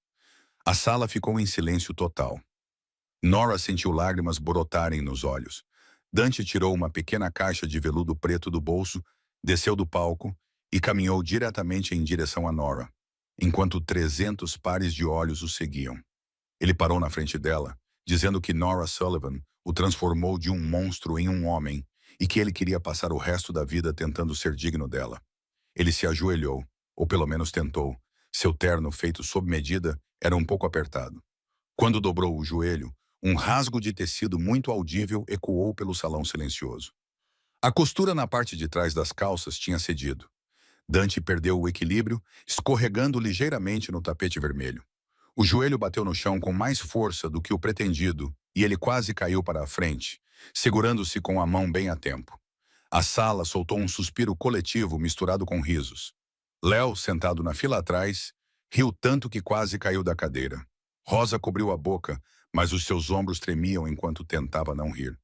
A sala ficou em silêncio total. Nora sentiu lágrimas brotarem nos olhos. Dante tirou uma pequena caixa de veludo preto do bolso, desceu do palco e caminhou diretamente em direção a Nora, enquanto 300 pares de olhos o seguiam. Ele parou na frente dela, dizendo que Nora Sullivan o transformou de um monstro em um homem e que ele queria passar o resto da vida tentando ser digno dela. Ele se ajoelhou, ou pelo menos tentou. Seu terno, feito sob medida, era um pouco apertado. Quando dobrou o joelho, um rasgo de tecido muito audível ecoou pelo salão silencioso. A costura na parte de trás das calças tinha cedido. Dante perdeu o equilíbrio, escorregando ligeiramente no tapete vermelho. O joelho bateu no chão com mais força do que o pretendido e ele quase caiu para a frente, segurando-se com a mão bem a tempo. A sala soltou um suspiro coletivo misturado com risos. Léo, sentado na fila atrás, riu tanto que quase caiu da cadeira. Rosa cobriu a boca, mas os seus ombros tremiam enquanto tentava não rir.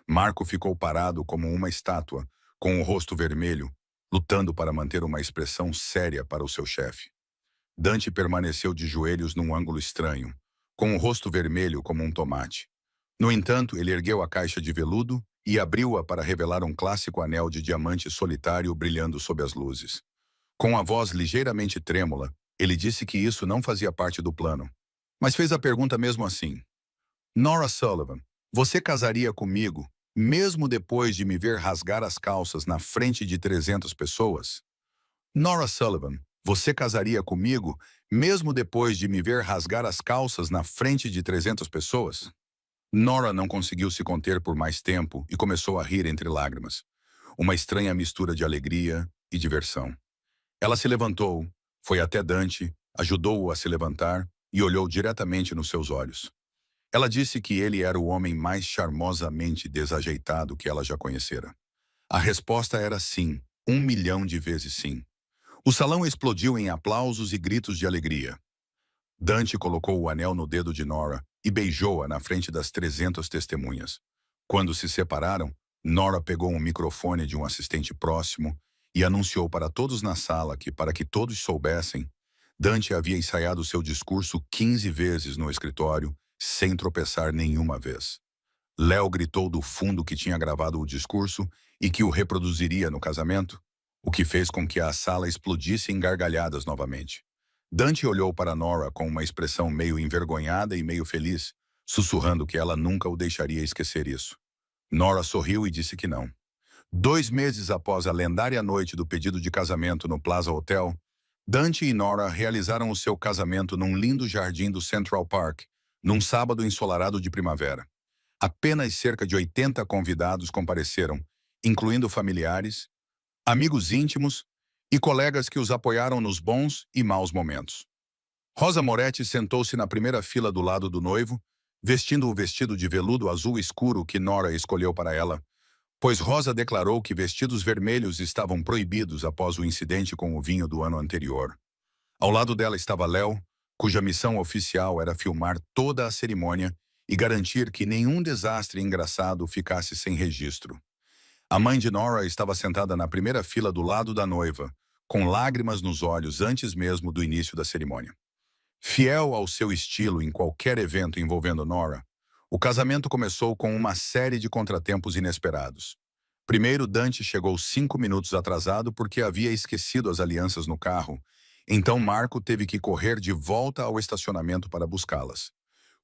Marco ficou parado como uma estátua, com o rosto vermelho, lutando para manter uma expressão séria para o seu chefe. Dante permaneceu de joelhos num ângulo estranho, com o rosto vermelho como um tomate. No entanto, ele ergueu a caixa de veludo e abriu-a para revelar um clássico anel de diamante solitário brilhando sob as luzes. Com a voz ligeiramente trêmula, ele disse que isso não fazia parte do plano, mas fez a pergunta mesmo assim. Nora Sullivan, você casaria comigo, mesmo depois de me ver rasgar as calças na frente de 300 pessoas? Nora Sullivan, você casaria comigo, mesmo depois de me ver rasgar as calças na frente de 300 pessoas? Nora não conseguiu se conter por mais tempo e começou a rir entre lágrimas. Uma estranha mistura de alegria e diversão. Ela se levantou, foi até Dante, ajudou-o a se levantar e olhou diretamente nos seus olhos. Ela disse que ele era o homem mais charmosamente desajeitado que ela já conhecera. A resposta era sim, 1.000.000 de vezes sim. O salão explodiu em aplausos e gritos de alegria. Dante colocou o anel no dedo de Nora e beijou-a na frente das 300 testemunhas. Quando se separaram, Nora pegou um microfone de um assistente próximo e anunciou para todos na sala que, para que todos soubessem, Dante havia ensaiado seu discurso 15 vezes no escritório, sem tropeçar nenhuma vez. Léo gritou do fundo que tinha gravado o discurso e que o reproduziria no casamento, o que fez com que a sala explodisse em gargalhadas novamente. Dante olhou para Nora com uma expressão meio envergonhada e meio feliz, sussurrando que ela nunca o deixaria esquecer isso. Nora sorriu e disse que não. 2 meses após a lendária noite do pedido de casamento no Plaza Hotel, Dante e Nora realizaram o seu casamento num lindo jardim do Central Park, num sábado ensolarado de primavera. Apenas cerca de 80 convidados compareceram, incluindo familiares, amigos íntimos e colegas que os apoiaram nos bons e maus momentos. Rosa Moretti sentou-se na primeira fila do lado do noivo, vestindo o vestido de veludo azul escuro que Nora escolheu para ela, pois Rosa declarou que vestidos vermelhos estavam proibidos após o incidente com o vinho do ano anterior. Ao lado dela estava Léo, cuja missão oficial era filmar toda a cerimônia e garantir que nenhum desastre engraçado ficasse sem registro. A mãe de Nora estava sentada na primeira fila do lado da noiva, com lágrimas nos olhos antes mesmo do início da cerimônia. Fiel ao seu estilo em qualquer evento envolvendo Nora, o casamento começou com uma série de contratempos inesperados. Primeiro, Dante chegou 5 minutos atrasado porque havia esquecido as alianças no carro, então Marco teve que correr de volta ao estacionamento para buscá-las.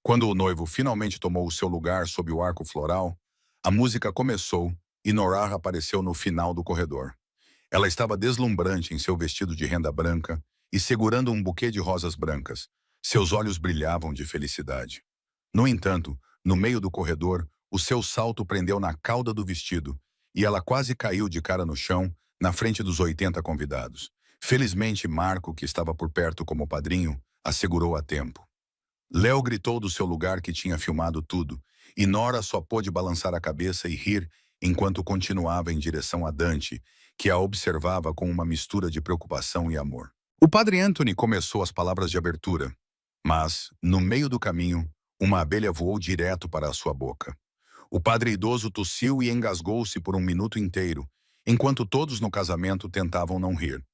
Quando o noivo finalmente tomou o seu lugar sob o arco floral, a música começou e Nora apareceu no final do corredor. Ela estava deslumbrante em seu vestido de renda branca e segurando um buquê de rosas brancas. Seus olhos brilhavam de felicidade. No entanto, no meio do corredor, o seu salto prendeu na cauda do vestido e ela quase caiu de cara no chão, na frente dos 80 convidados. Felizmente, Marco, que estava por perto como padrinho, a segurou a tempo. Léo gritou do seu lugar que tinha filmado tudo, e Nora só pôde balançar a cabeça e rir enquanto continuava em direção a Dante, que a observava com uma mistura de preocupação e amor. O padre Anthony começou as palavras de abertura, mas, no meio do caminho, uma abelha voou direto para a sua boca. O padre idoso tossiu e engasgou-se por 1 minuto inteiro, enquanto todos no casamento tentavam não rir.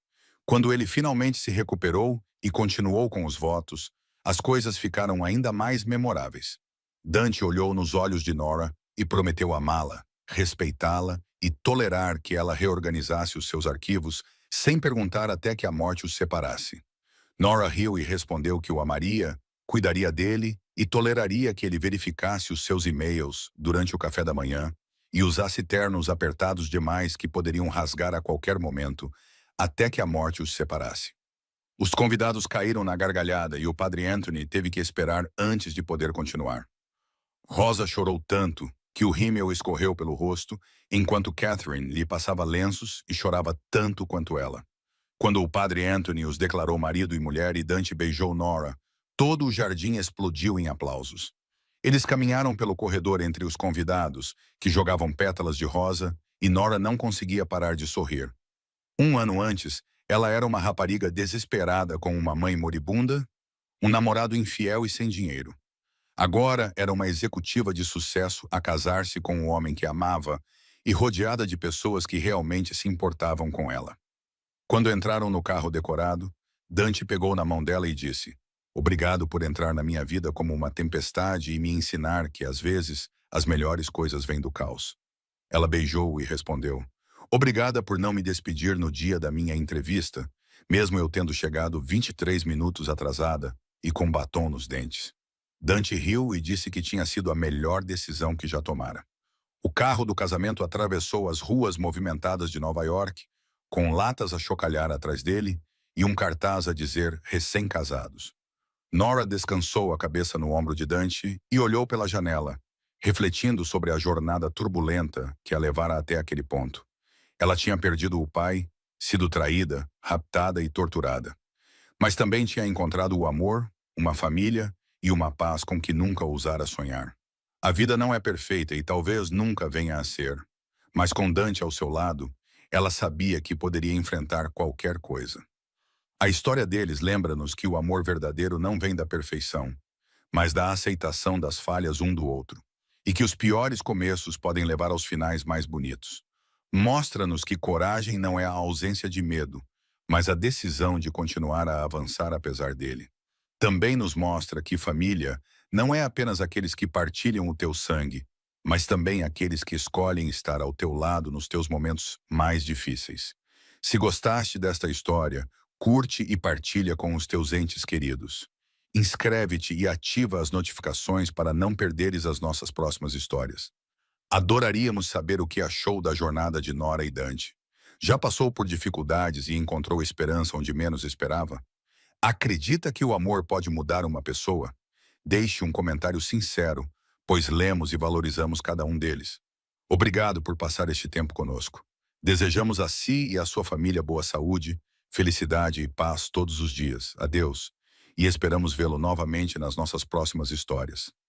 Quando ele finalmente se recuperou e continuou com os votos, as coisas ficaram ainda mais memoráveis. Dante olhou nos olhos de Nora e prometeu amá-la, respeitá-la e tolerar que ela reorganizasse os seus arquivos sem perguntar até que a morte os separasse. Nora riu e respondeu que o amaria, cuidaria dele e toleraria que ele verificasse os seus e-mails durante o café da manhã e usasse ternos apertados demais que poderiam rasgar a qualquer momento, até que a morte os separasse. Os convidados caíram na gargalhada e o padre Anthony teve que esperar antes de poder continuar. Rosa chorou tanto que o rímel escorreu pelo rosto, enquanto Catherine lhe passava lenços e chorava tanto quanto ela. Quando o padre Anthony os declarou marido e mulher e Dante beijou Nora, todo o jardim explodiu em aplausos. Eles caminharam pelo corredor entre os convidados, que jogavam pétalas de rosa, e Nora não conseguia parar de sorrir. Um ano antes, ela era uma rapariga desesperada com uma mãe moribunda, um namorado infiel e sem dinheiro. Agora era uma executiva de sucesso a casar-se com um homem que amava e rodeada de pessoas que realmente se importavam com ela. Quando entraram no carro decorado, Dante pegou na mão dela e disse: "Obrigado por entrar na minha vida como uma tempestade e me ensinar que, às vezes, as melhores coisas vêm do caos." Ela beijou-o e respondeu: "Obrigada por não me despedir no dia da minha entrevista, mesmo eu tendo chegado 23 minutos atrasada e com batom nos dentes." Dante riu e disse que tinha sido a melhor decisão que já tomara. O carro do casamento atravessou as ruas movimentadas de Nova York, com latas a chocalhar atrás dele e um cartaz a dizer recém-casados. Nora descansou a cabeça no ombro de Dante e olhou pela janela, refletindo sobre a jornada turbulenta que a levara até aquele ponto. Ela tinha perdido o pai, sido traída, raptada e torturada. Mas também tinha encontrado o amor, uma família e uma paz com que nunca ousara sonhar. A vida não é perfeita e talvez nunca venha a ser, mas com Dante ao seu lado, ela sabia que poderia enfrentar qualquer coisa. A história deles lembra-nos que o amor verdadeiro não vem da perfeição, mas da aceitação das falhas um do outro, e que os piores começos podem levar aos finais mais bonitos. Mostra-nos que coragem não é a ausência de medo, mas a decisão de continuar a avançar apesar dele. Também nos mostra que família não é apenas aqueles que partilham o teu sangue, mas também aqueles que escolhem estar ao teu lado nos teus momentos mais difíceis. Se gostaste desta história, curte e partilha com os teus entes queridos. Inscreve-te e ativa as notificações para não perderes as nossas próximas histórias. Adoraríamos saber o que achou da jornada de Nora e Dante. Já passou por dificuldades e encontrou esperança onde menos esperava? Acredita que o amor pode mudar uma pessoa? Deixe um comentário sincero, pois lemos e valorizamos cada um deles. Obrigado por passar este tempo conosco. Desejamos a si e à sua família boa saúde, felicidade e paz todos os dias. Adeus. E esperamos vê-lo novamente nas nossas próximas histórias.